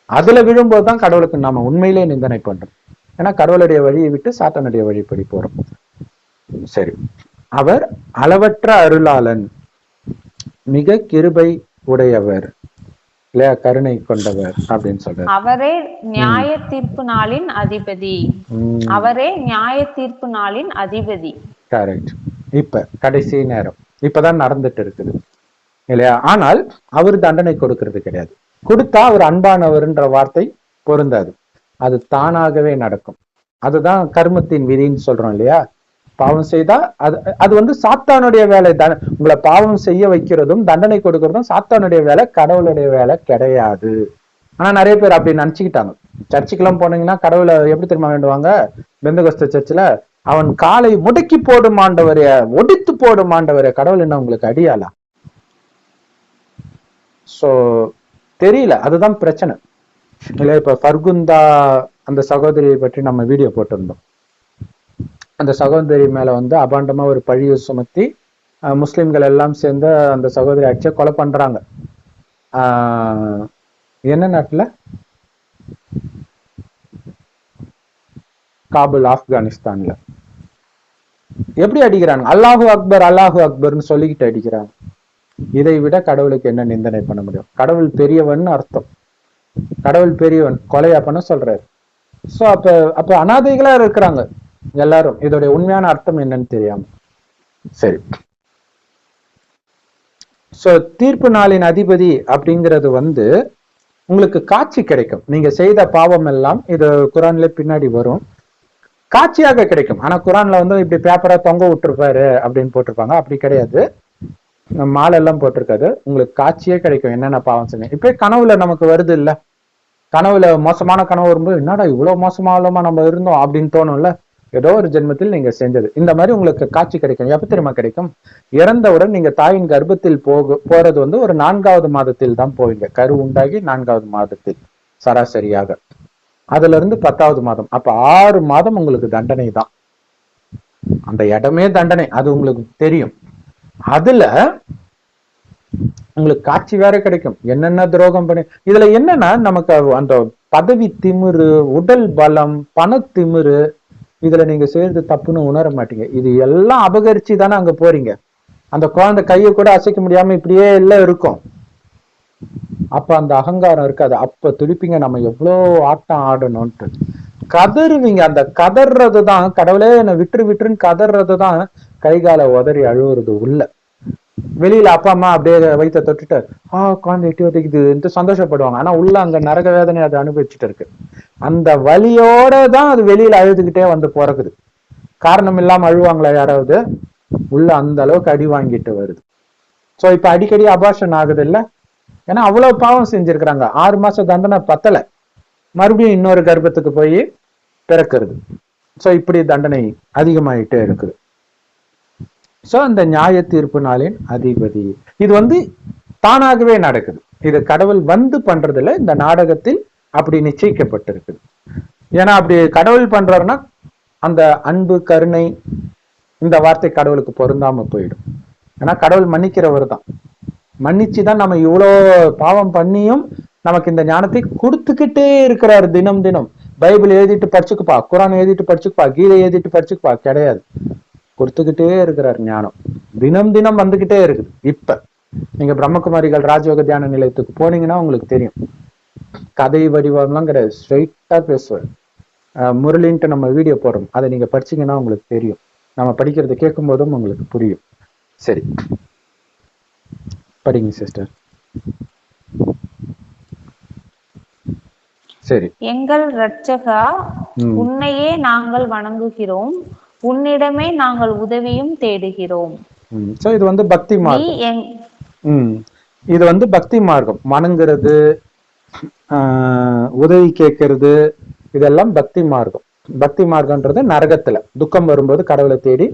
அதுல விழும்போதுதான் கடவுளுக்கு நாம உண்மையிலே நிந்தனை பண்றோம். ஏன்னா கடவுளுடைய வழியை விட்டு சாத்தானுடைய வழிப்படி போறோம். சரி, அவர் அளவற்ற அருளாளன், மிக கிருபை உடையவர் இல்லையா, கருணை கொண்டவர் அப்படின்னு சொல்றாரு. அவரே நியாய தீர்ப்பு நாளின் அதிபதி. அவரே நியாய தீர்ப்பு நாளின் அதிபதி. கரெக்ட். இப்ப கடைசி நேரம் இப்பதான் நடந்துட்டு இருக்குது இல்லையா? ஆனால் அவர் தண்டனை கொடுக்கறது கிடையாது. கொடுத்தா அவர் அன்பானவர்ன்ற வார்த்தை பொருந்தாது, அது தானாகவே நடக்கும். அதுதான் கர்மத்தின் விதின்னு சொல்றோம் இல்லையா? பாவம் செய்தா அது சாத்தானுடைய வேலை. உங்களை பாவம் செய்ய வைக்கிறதும் தண்டனை கொடுக்கறதும் சாத்தானுடைய வேலை, கடவுளுடைய வேலை கிடையாது. ஆனா நிறைய பேர் அப்படி நினைச்சுக்கிட்டாங்க. சர்ச்சுக்கெல்லாம் போனீங்கன்னா கடவுளை எப்படி தெரியுமா வேண்டுவாங்க? பெந்தகோஸ்தே சர்ச்சில் அவன் காலை முடக்கி போடும் ஆண்டவரே, ஒடித்து போடும் ஆண்டவரே. கடவுள் என்ன உங்களுக்கு அடியாளா? சோ தெரியல, அதுதான் பிரச்சனை இல்ல. இப்ப ஃபர்குந்தா அந்த சகோதரியை பற்றி நம்ம வீடியோ போட்டிருந்தோம். அந்த சகோதரி மேல வந்து அபாண்டமா ஒரு பழியை சுமத்தி முஸ்லிம்கள் எல்லாம் சேர்ந்து அந்த சகோதரி அடிச்ச கொலை பண்றாங்க. என்ன நாட்டுல? காபுல், ஆப்கானிஸ்தான்ல. எப்படி அடிக்கிறாங்க? அல்லாஹு அக்பர் அல்லாஹு அக்பர்னு சொல்லிக்கிட்டு அடிக்கிறாங்க. இதை விட கடவுளுக்கு என்ன நிந்தனை பண்ண முடியும்? கடவுள் பெரியவன் அர்த்தம். கடவுள் பெரியவன், கொலையா பண்ண சொல்றாரு. சோ அப்ப அனாதைகளா இருக்கிறாங்க எல்லாரும். இதோட உண்மையான அர்த்தம் என்னன்னு தெரியாம. சரி, சோ தீர்ப்பு நாளின் அதிபதி அப்படிங்கிறது வந்து உங்களுக்கு காட்சி கிடைக்கும். நீங்க செய்த பாவம் எல்லாம், இது குரான்ல பின்னாடி வரும், காட்சியாக கிடைக்கும். ஆனா குரான்ல வந்து இப்படி பேப்பரா தொங்க விட்டுருப்பாரு அப்படின்னு போட்டிருப்பாங்க. அப்படி கிடையாது, மாலை எல்லாம் போட்டிருக்காது. உங்களுக்கு காட்சியே கிடைக்கும் என்னென்ன பாவம் செஞ்சீங்க. இப்ப கனவுல நமக்கு வருது இல்ல, கனவுல மோசமான கனவு வரும்போது என்னடா இவ்வளவு மோசமாலமா நம்ம இருந்தோம் அப்படின்னு தோணும்ல. ஏதோ ஒரு ஜென்மத்தில் நீங்க செஞ்சது. இந்த மாதிரி உங்களுக்கு காட்சி கிடைக்கும். எப்ப தெரியுமா கிடைக்கும்? இறந்தவுடன் நீங்க தாயின் கர்ப்பத்தில் போறது வந்து ஒரு 4வது மாதத்தில் தான் போவீங்க. கரு உண்டாகி 4வது மாதத்தில் சராசரியாக. அதுல இருந்து 10வது மாதம், அப்ப 6 மாதம் உங்களுக்கு தண்டனை தான். அந்த இடமே தண்டனை, அது உங்களுக்கு தெரியும். அதுல உங்களுக்கு காட்சி வேற கிடைக்கும், என்னென்ன துரோகம் பண்ணி. இதுல என்னன்னா, நமக்கு அந்த பதவி திமிரு, உடல் பலம், பண திமிரு, இதுல நீங்க செய்யறது தப்புன்னு உணர மாட்டீங்க. இது எல்லாம் அபகரிச்சு தானே அங்க போறீங்க. அந்த குழந்தை கையை கூட அசைக்க முடியாம இப்படியே எல்லாம் இருக்கும். அப்ப அந்த அகங்காரம் இருக்காது. அப்ப துடிப்பீங்க, நம்ம எவ்வளவு ஆட்டம் ஆடணும்ட்டு கதறுவீங்க. அந்த கதறதுதான், கடவுளே என்னை விட்டுருன்னு கதறதுதான் கை காலை உதறி அழுவுறது உள்ள. வெளியில அப்பா அம்மா அப்படியே வயிற்ற தொட்டுட்டு குழந்தை எட்டி ஒதுக்குதுன்ட்டு சந்தோஷப்படுவாங்க. ஆனா உள்ள அங்க நரக வேதனை அதை அனுபவிச்சுட்டு இருக்கு. அந்த வலியோட தான் அது வெளியில அழுதுகிட்டே வந்து பிறக்குது. காரணம் இல்லாம அழுவாங்களா யாராவது? உள்ள அந்த அளவுக்கு அடி வாங்கிட்டு வருது. சோ இப்ப அடிக்கடி அபார்ஷன் ஆகுது இல்ல, ஏன்னா அவ்வளவு பாவம் செஞ்சிருக்கிறாங்க. 6 மாசம் தண்டனை பத்தல, மறுபடியும் இன்னொரு கர்ப்பத்துக்கு போய் பிறக்கிறது. சோ இப்படி தண்டனை அதிகமாயிட்டே இருக்குது. சோ அந்த நியாய தீர்ப்பு நாளின் அதிபதி, இது வந்து தானாகவே நடக்குது. இது கடவுள் வந்து பண்றதுல, இந்த நாடகத்தில் அப்படி நிச்சயிக்கப்பட்டிருக்குது. ஏன்னா அப்படி கடவுள் பண்றாருன்னா அந்த அன்பு, கருணை, இந்த வார்த்தை கடவுளுக்கு பொருந்தாம போயிடும். ஏன்னா கடவுள் மன்னிக்கிறவர் தான். மன்னிச்சுதான் நம்ம இவ்வளோ பாவம் பண்ணியும் நமக்கு இந்த ஞானத்தை கொடுத்துக்கிட்டே இருக்கிறார் தினம் தினம். பைபிள் எழுதிட்டு படிச்சுக்குப்பா, குரான் எழுதிட்டு படிச்சுக்குப்பா, கீதை எழுதிட்டு படிச்சுக்குப்பா கிடையாது, கொடுத்துக்கிட்டே இருக்கிறார் ஞானம். தினம் தினம் வந்துகிட்டே இருக்குது. இப்ப நீங்க பிரம்மகுமாரிகள் ராஜயோக தியான நிலையத்துக்கு போனீங்கன்னா உங்களுக்கு தெரியும், கதை வடிவம்லாம் கிடையாது, ஸ்ட்ரைட்டா பேசுவார். முரளின்ட்டு நம்ம வீடியோ போடுறோம், அதை நீங்க படிச்சீங்கன்னா உங்களுக்கு தெரியும். நம்ம படிக்கிறது கேட்கும் போதும் உங்களுக்கு புரியும். சரி, படிங்க சிஸ்டர். சரி. எங்கள் இரட்சகா, உன்னையே நாங்கள் வணங்குகிறோம், உன்னிடமே நாங்கள் உதவியும் தேடுகிறோம். சோ இது வந்து பக்தி மார்க்கம். இது வந்து பக்தி மார்க்கம். வணங்குறது, உதவி கேட்கறது, இதெல்லாம் பக்தி மார்க்கம். பக்தி மார்க்கம்ன்றது நரகத்துல துக்கம் வரும்போது கடவுளை தேடி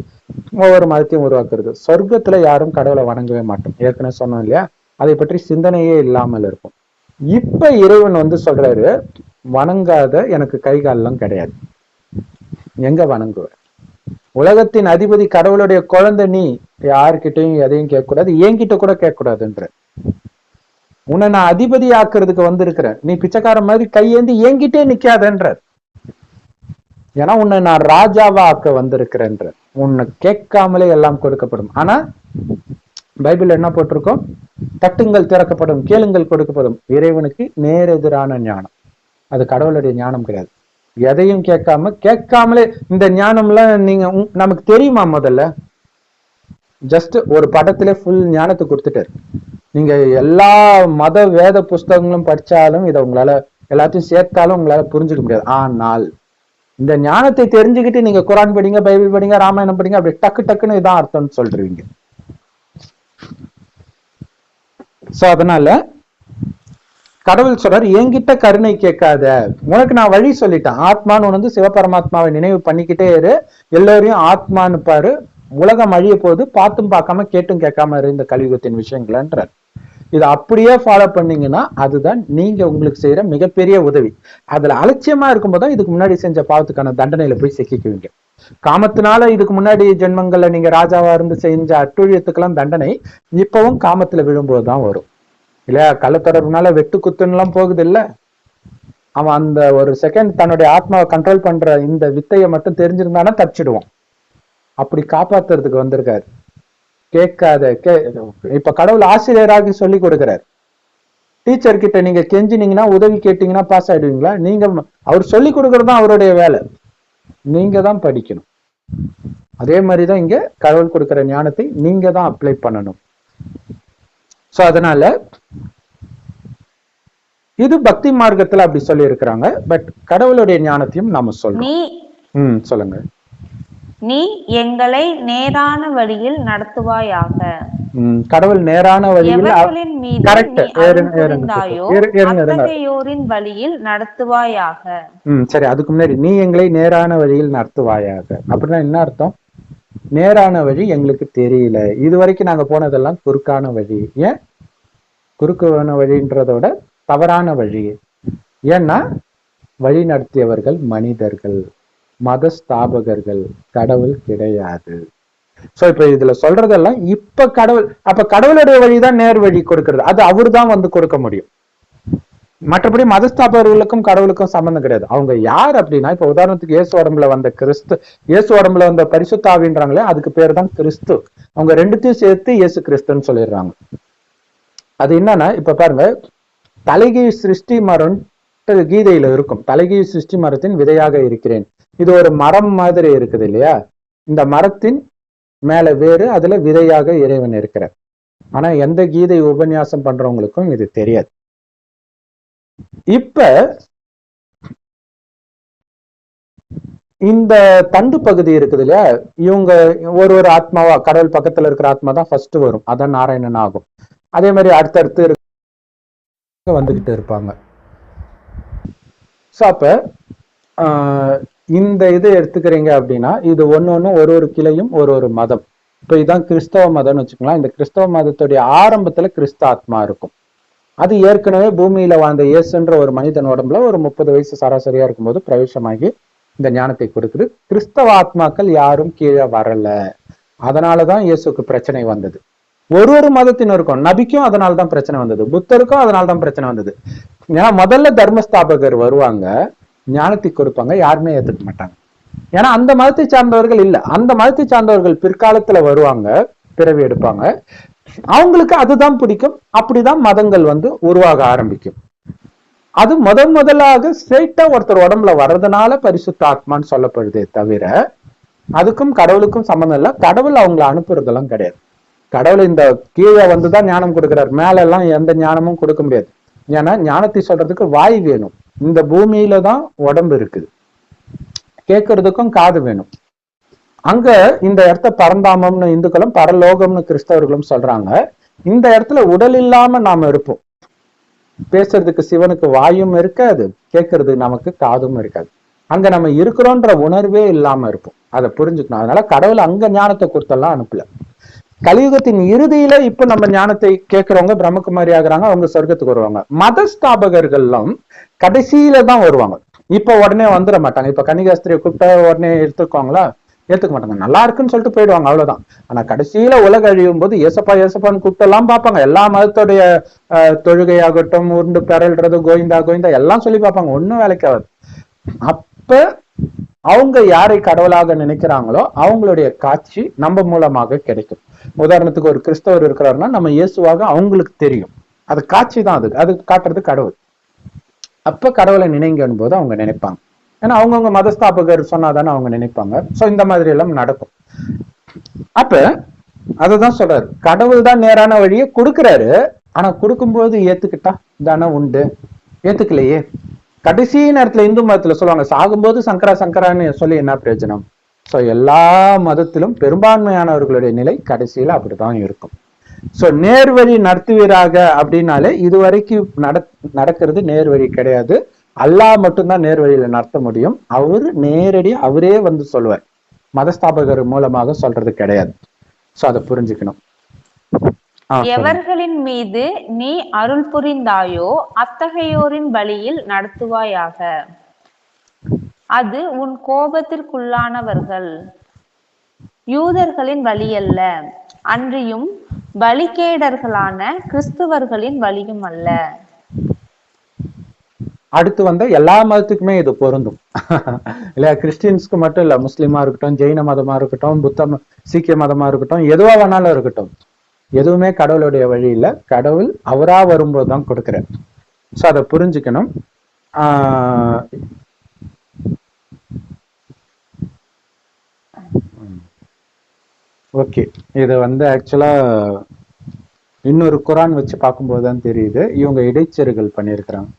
ஒவ்வொரு மதத்தையும் உருவாக்குறது. சொர்க்கத்துல யாரும் கடவுளை வணங்கவே மாட்டோம், ஏற்கனவே சொன்னோம் இல்லையா, அதை பற்றி சிந்தனையே இல்லாமல் இருக்கும். இப்ப இறைவன் வந்து சொல்றாரு, வணங்காத எனக்கு கை காலெல்லாம் கிடையாது, எங்க வணங்குவ? உலகத்தின் அதிபதி, கடவுளுடைய குழந்தை நீ, யாருக்கிட்டையும் எதையும் கேட்கக்கூடாது, என்கிட்ட கூட கேட்கக்கூடாதுன்ற. உன்னை நான் அதிபதி ஆக்குறதுக்கு வந்திருக்கிறேன், நீ பிச்சைக்கார மாதிரி கையேந்தி என்கிட்டே நிக்காதன்ற. ஏன்னா உன்னை நான் ராஜாவா ஆக்க வந்திருக்கிறேன்ற. உன்னை கேட்காமலே எல்லாம் கொடுக்கப்படும். ஆனா பைபிள் என்ன போட்டிருக்கோம்? தட்டுங்கள் திறக்கப்படும், கேளுங்கள் கொடுக்கப்படும். இறைவனுக்கு நேரெதிரான ஞானம், அது கடவுளுடைய ஞானம் கிடையாது. எதையும் கேட்காமலே இந்த ஞானம்லாம் நீங்க நமக்கு தெரியுமா? முதல்ல ஜஸ்ட் ஒரு படத்திலே ஃபுல் ஞானத்தை கொடுத்துட்டாரு. நீங்க எல்லா மத வேத புஸ்தகங்களும் படிச்சாலும் இதை உங்களால எல்லாத்தையும் சேர்த்தாலும் உங்களால புரிஞ்சுக்க முடியாது. ஆனால் இந்த ஞானத்தை தெரிஞ்சுக்கிட்டு நீங்க குரான் படிங்க, பைபிள் படிங்க, ராமாயணம் படிங்க, அப்படி டக்கு டக்குன்னு இதான் அர்த்தம்னு சொல்றீங்க. சோ அதனால கடவுள் சொல்றாரு, என்கிட்ட கருணை கேட்காத, உனக்கு நான் வழி சொல்லிட்டேன். ஆத்மான்னு வந்து சிவபரமாத்மாவை நினைவு பண்ணிக்கிட்டே இரு, எல்லோரையும் ஆத்மான்னு பாரு, உலகம் அழிய போது பார்த்தும் பார்க்காம கேட்டும் கேட்காம இரு இந்த கலியுகத்தின் விஷயங்கள்ன்றார். இதை அப்படியே ஃபாலோ பண்ணீங்கன்னா அதுதான் நீங்க உங்களுக்கு செய்யற மிகப்பெரிய உதவி. அதுல அலட்சியமா இருக்கும்போது இதுக்கு முன்னாடி செஞ்ச பாவத்துக்கான தண்டனையில போய் சிக்கிக்குவீங்க. காமத்தினால இதுக்கு முன்னாடி ஜென்மங்கள்ல நீங்க ராஜாவா இருந்து செஞ்ச அட்டூழியத்துக்கெல்லாம் தண்டனை இப்பவும் காமத்துல விழும்போதுதான் வரும் இல்லையா? கள்ளத்தொடர்புனால வெட்டு குத்துன்னு எல்லாம் போகுது இல்ல, அவன் அந்த ஒரு செகண்ட் தன்னுடைய ஆத்மாவை கண்ட்ரோல் பண்ற இந்த வித்தையை மட்டும் தெரிஞ்சிருந்தானா தப்பிச்சிடுவான். அப்படி காப்பாத்துறதுக்கு வந்திருக்காரு. இப்ப கடவுள் ஆசிரியராகி சொல்லி கொடுக்கிறார். டீச்சர் கிட்ட நீங்க கெஞ்சினீங்கன்னா உதவி கேட்டீங்கன்னா பாஸ் ஆயிடுவீங்களா? நீங்க அவர் சொல்லி கொடுக்கறது தான் அவருடைய வேலை, நீங்க தான் படிக்கணும். அதே மாதிரிதான் இங்க கடவுள் கொடுக்கிற ஞானத்தை நீங்க தான் அப்ளை பண்ணணும். சோ அதனால இது பக்தி மார்க்கத்துல அப்படி சொல்லி இருக்கிறாங்க. பட் கடவுளுடைய ஞானத்தையும் நாம சொல்றோம். சொல்லுங்க. நீ எங்களை நேரான வழியில் நடத்துவாயாக. கடவுள் நேரான வழியில் வழியில் நடத்துவாயாக. சரி, அதுக்கு முன்னாடி நீ எங்களை நேரான வழியில் நடத்துவாயாக அப்படின்னா என்ன அர்த்தம்? நேரான வழி எங்களுக்கு தெரியல, இது வரைக்கும் நாங்க போனதெல்லாம் குறுக்கான வழி. ஏன் குறுக்கான வழின்றத விட தவறான வழி? ஏன்னா வழி நடத்தியவர்கள் மனிதர்கள், மத ஸ்தாபகர்கள், கடவுள் கிடையாது. சோ இப்ப இதுல சொல்றதெல்லாம் இப்ப கடவுள், அப்ப கடவுளுடைய வழிதான் நேர் வழி கொடுக்கிறது, அது அவரு தான் வந்து கொடுக்க முடியும். மற்றபடி மதஸ்தாபகர்களுக்கும் கடவுளுக்கும் சம்பந்தம் கிடையாது. அவங்க யார் அப்படின்னா, இப்ப உதாரணத்துக்கு இயேசு உடம்புல வந்த கிறிஸ்து, இயேசு உடம்புல வந்த பரிசுத்தாவின்றாங்களே, அதுக்கு பேர் தான் கிறிஸ்து. அவங்க ரெண்டுத்தையும் சேர்த்து இயேசு கிறிஸ்துன்னு சொல்லிடுறாங்க. அது என்னன்னா, இப்ப பாருங்க, தலைகீழ் சிருஷ்டி மரம் கீதையில இருக்கும். தலைகீழ் சிருஷ்டி மரத்தின் விதையாக இருக்கிறேன். இது ஒரு மரம் மாதிரி இருக்குது இல்லையா? இந்த மரத்தின் மேல வேறு, அதுல விதையாக இறைவன் இருக்கிறார். ஆனா எந்த கீதை உபன்யாசம் பண்றவங்களுக்கும் இது தெரியாது. இப்ப இந்த தண்டு பகுதி இருக்குது இல்லையா, இவங்க ஒரு ஒரு ஆத்மாவா, கடவுள் பக்கத்துல இருக்கிற ஆத்மா தான் ஃபர்ஸ்ட் வரும், அதான் நாராயணன் ஆகும். அதே மாதிரி அடுத்தடுத்து வந்துகிட்டு இருப்பாங்க. சோ அப்ப இந்த இது எடுத்துக்கிறீங்க அப்படின்னா, இது ஒன்னு ஒரு ஒரு கிளையும் ஒரு ஒரு மதம். இப்ப இதுதான் கிறிஸ்தவ மதம்னு வச்சுக்கலாம். இந்த கிறிஸ்தவ மதத்துடைய ஆரம்பத்துல கிறிஸ்த ஆத்மா இருக்கும். அது ஏற்கனவே பூமியில வாழ்ந்த இயேசுன்ற ஒரு மனிதன் உடம்புல ஒரு 30 வயசு சராசரியா இருக்கும்போது பிரவேசமாகி இந்த ஞானத்தை கொடுக்குது. கிறிஸ்தவ ஆத்மாக்கள் யாரும் கீழே வரல, அதனாலதான் இயேசுக்கு பிரச்சனை வந்தது. ஒரு ஒரு மதத்தினருக்கும், நபிக்கும் அதனால்தான் பிரச்சனை வந்தது, புத்தருக்கும் அதனால்தான் பிரச்சனை வந்தது. ஏன்னா முதல்ல தர்மஸ்தாபகர் வருவாங்க, ஞானத்தை கொடுப்பாங்க, யாருமே ஏத்துக்க மாட்டாங்க. ஏன்னா அந்த மதத்தை சார்ந்தவர்கள் இல்ல. அந்த மதத்தை சார்ந்தவர்கள் பிற்காலத்துல வருவாங்க, பிறவி எடுப்பாங்க, அவங்களுக்கு அதுதான் பிடிக்கும். அப்படிதான் மதங்கள் வந்து உருவாக ஆரம்பிக்கும். அது முதலாக ஸ்ட்ரெயிட்டா ஒருத்தர் உடம்புல வர்றதுனால பரிசுத்த ஆத்மான்னு சொல்லப்படுதே தவிர, அதுக்கும் கடவுளுக்கும் சம்பந்தம் இல்லை. கடவுள் அவங்களை அனுப்புறதெல்லாம் கிடையாது. கடவுள் இந்த கீழே வந்துதான் ஞானம் கொடுக்கிறார், மேல எல்லாம் எந்த ஞானமும் கொடுக்க முடியாது. ஏன்னா ஞானத்தை சொல்றதுக்கு வாய் வேணும். இந்த பூமியில தான் உடம்பு இருக்குது, கேட்கறதுக்கும் காது வேணும். அங்க இந்த இடத்த பரந்தாமம்னு இந்துக்களும் பரலோகம்னு கிறிஸ்தவர்களும் சொல்றாங்க. இந்த இடத்துல உடல் இல்லாம நாம இருப்போம். பேசுறதுக்கு சிவனுக்கு வாயும் இருக்காது, கேட்கறதுக்கு நமக்கு காதும் இருக்காது. அங்க நம்ம இருக்கிறோன்ற உணர்வே இல்லாம இருப்போம். அதை புரிஞ்சுக்கணும். அதனால கடவுள் அங்க ஞானத்தை கொடுத்தெல்லாம் அனுப்பல. கலியுகத்தின் இறுதியில இப்ப நம்ம ஞானத்தை கேட்கிறவங்க பிரம்மகுமாரி ஆகுறாங்க, அவங்க சொர்க்கத்துக்கு வருவாங்க. மத ஸ்தாபகர்கள்லாம் கடைசியில தான் வருவாங்க. இப்ப உடனே வந்துட மாட்டாங்க. இப்ப கன்னிகாஸ்திரியை கூப்பிட்டா உடனே எடுத்துக்குவாங்களா? ஏத்துக்க மாட்டாங்க. நல்லா இருக்குன்னு சொல்லிட்டு போயிடுவாங்க, அவ்வளவுதான். ஆனா கடைசியில உலக அழியும் போது ஏசப்பா ஏசப்பான்னு கூப்பிட்டு எல்லாம் பார்ப்பாங்க. எல்லா மதத்துடைய தொழுகையாகட்டும், உருண்டு பெறல்றது, கோவிந்தா கோவிந்தா எல்லாம் சொல்லி பார்ப்பாங்க, ஒன்னும் வேலைக்கு ஆகாது. அப்ப அவங்க யாரை கடவுளாக நினைக்கிறாங்களோ அவங்களுடைய காட்சி நம்ம மூலமாக கிடைக்கும். உதாரணத்துக்கு ஒரு கிறிஸ்தவர் இருக்கிறாருன்னா நம்ம இயேசுவாக அவங்களுக்கு தெரியும். அது காட்சி தான், அது காட்டுறது கடவுள். அப்ப கடவுளை நினைங்கன்னு போது அவங்க நினைப்பாங்க. ஏன்னா அவங்கவுங்க மதஸ்தாபகர் சொன்னாதானே அவங்க நினைப்பாங்க. சோ இந்த மாதிரி எல்லாம் நடக்கும். அப்ப அதுதான் சொல்றாரு, கடவுள் தான் நேரான வழியை கொடுக்கிறாரு. ஆனா கொடுக்கும்போது ஏத்துக்கிட்டா தானே உண்டு, ஏத்துக்கலையே. கடைசி நேரத்துல இந்து மதத்துல சொல்லுவாங்க, சாகும்போது சங்கரா சங்கரான்னு சொல்லி என்ன பிரயோஜனம்? சோ எல்லா மதத்திலும் பெரும்பான்மையானவர்களுடைய நிலை கடைசியில அப்படிதான் இருக்கும். சோ நேர்வழி நடத்துவீராக அப்படின்னாலே இதுவரைக்கும் நடக்கிறது நேர்வழி கிடையாது. அல்லாஹ் மட்டும்தான் நேர்வழியில நடத்த முடியும். அவரு நேரடியா அவரே வந்து சொல்லுவார், மதஸ்தாபகர் மூலமாக சொல்றது கிடையாது. சோ அதை புரிஞ்சுக்கணும். எவர்களின் மீது நீ அருள் புரிந்தாயோ அத்தகையோரின் வழியில் நடத்துவாயாக. அது உன் கோபத்திற்குள்ளானவர்கள் யூதர்களின் வழியல்ல, அன்றியும் பலிகேடர்களான கிறிஸ்துவர்களின் வழியும் அல்ல. அடுத்து வந்த எல்லா மதத்துக்குமே இது பொருந்தும் இல்லையா? கிறிஸ்டியன்ஸ்க்கு மட்டும் இல்ல, முஸ்லிமா இருக்கட்டும், ஜெயின மதமா இருக்கட்டும், சீக்கிய மதமா இருக்கட்டும், எதுவா வேணாலும் இருக்கட்டும், எதுவுமே கடவுளுடைய வழி இல்ல. கடவுள் அவரா வரும்போதுதான் கொடுக்கிறார். சோ அதை புரிஞ்சுக்கணும். ஓகே, இது ஆக்சுவலா இன்னொரு குரான் வச்சு பார்க்கும்போதுதான் தெரியுது இவங்க இடைச்செருகல் பண்ணியிருக்கிறாங்க.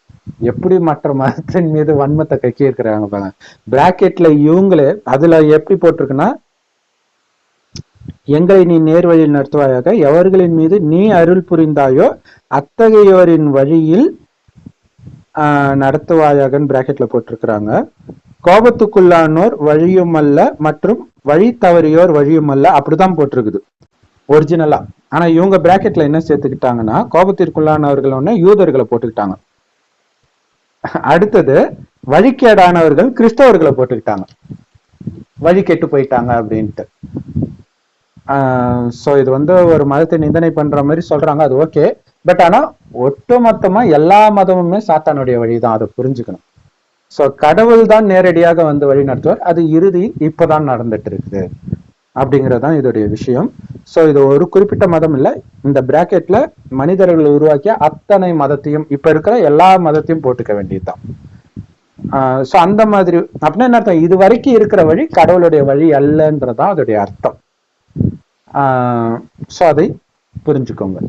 எப்படி மற்ற மதத்தின் மீது வன்மத்தை கக்கி இருக்கிறாங்க பாருங்க. பிராக்கெட்ல இவங்களே அதுல எப்படி போட்டிருக்குன்னா, எங்களை நீ நேர்வழியில் நடத்துவாயாக, எவர்களின் மீது நீ அருள் புரிந்தாயோ அத்தகையோரின் வழியில் நடத்துவாயாகன்னு பிராக்கெட்ல போட்டிருக்கிறாங்க. கோபத்துக்குள்ளானோர் வழியும் அல்ல மற்றும் வழி தவறியோர் வழியும் அல்ல, அப்படிதான் போட்டிருக்குது ஒரிஜினலா. ஆனா இவங்க பிராக்கெட்ல என்ன சேர்த்துக்கிட்டாங்கன்னா, கோபத்திற்குள்ளானவர்கள் ஒண்ணு யூதர்களை போட்டுக்கிட்டாங்க. அடுத்தது வழிகேடானவர்கள் கிறிஸ்தவர்களை போட்டுக்கிட்டாங்க, வழி கெட்டு போயிட்டாங்க அப்படின்ட்டு. சோ இது ஒரு மதத்தை நிந்தனை பண்ற மாதிரி சொல்றாங்க, அது ஓகே. பட் ஆனா ஒட்டுமொத்தமா எல்லா மதமுமே சாத்தானுடைய வழிதான், அதை புரிஞ்சுக்கணும். சோ கடவுள் தான் நேரடியாக வழி நடத்துவார். அது இறுதியில் இப்பதான் நடந்துட்டு இருக்குது அப்படிங்கறதுதான் இதோடைய விஷயம். சோ இது ஒரு குறிப்பிட்ட மதம் இல்ல, இந்த பிராக்கெட்ல மனிதர்கள் உருவாக்கிய அத்தனை மதத்தையும், இப்ப இருக்கிற எல்லா மதத்தையும் போட்டுக்க வேண்டியதுதான். சோ அந்த மாதிரி அப்படின்னா என்ன அர்த்தம்? இது வரைக்கும் இருக்கிற வழி கடவுளுடைய வழி அல்லன்றதான் அதோடைய அர்த்தம். சோ அதை புரிஞ்சுக்கோங்க.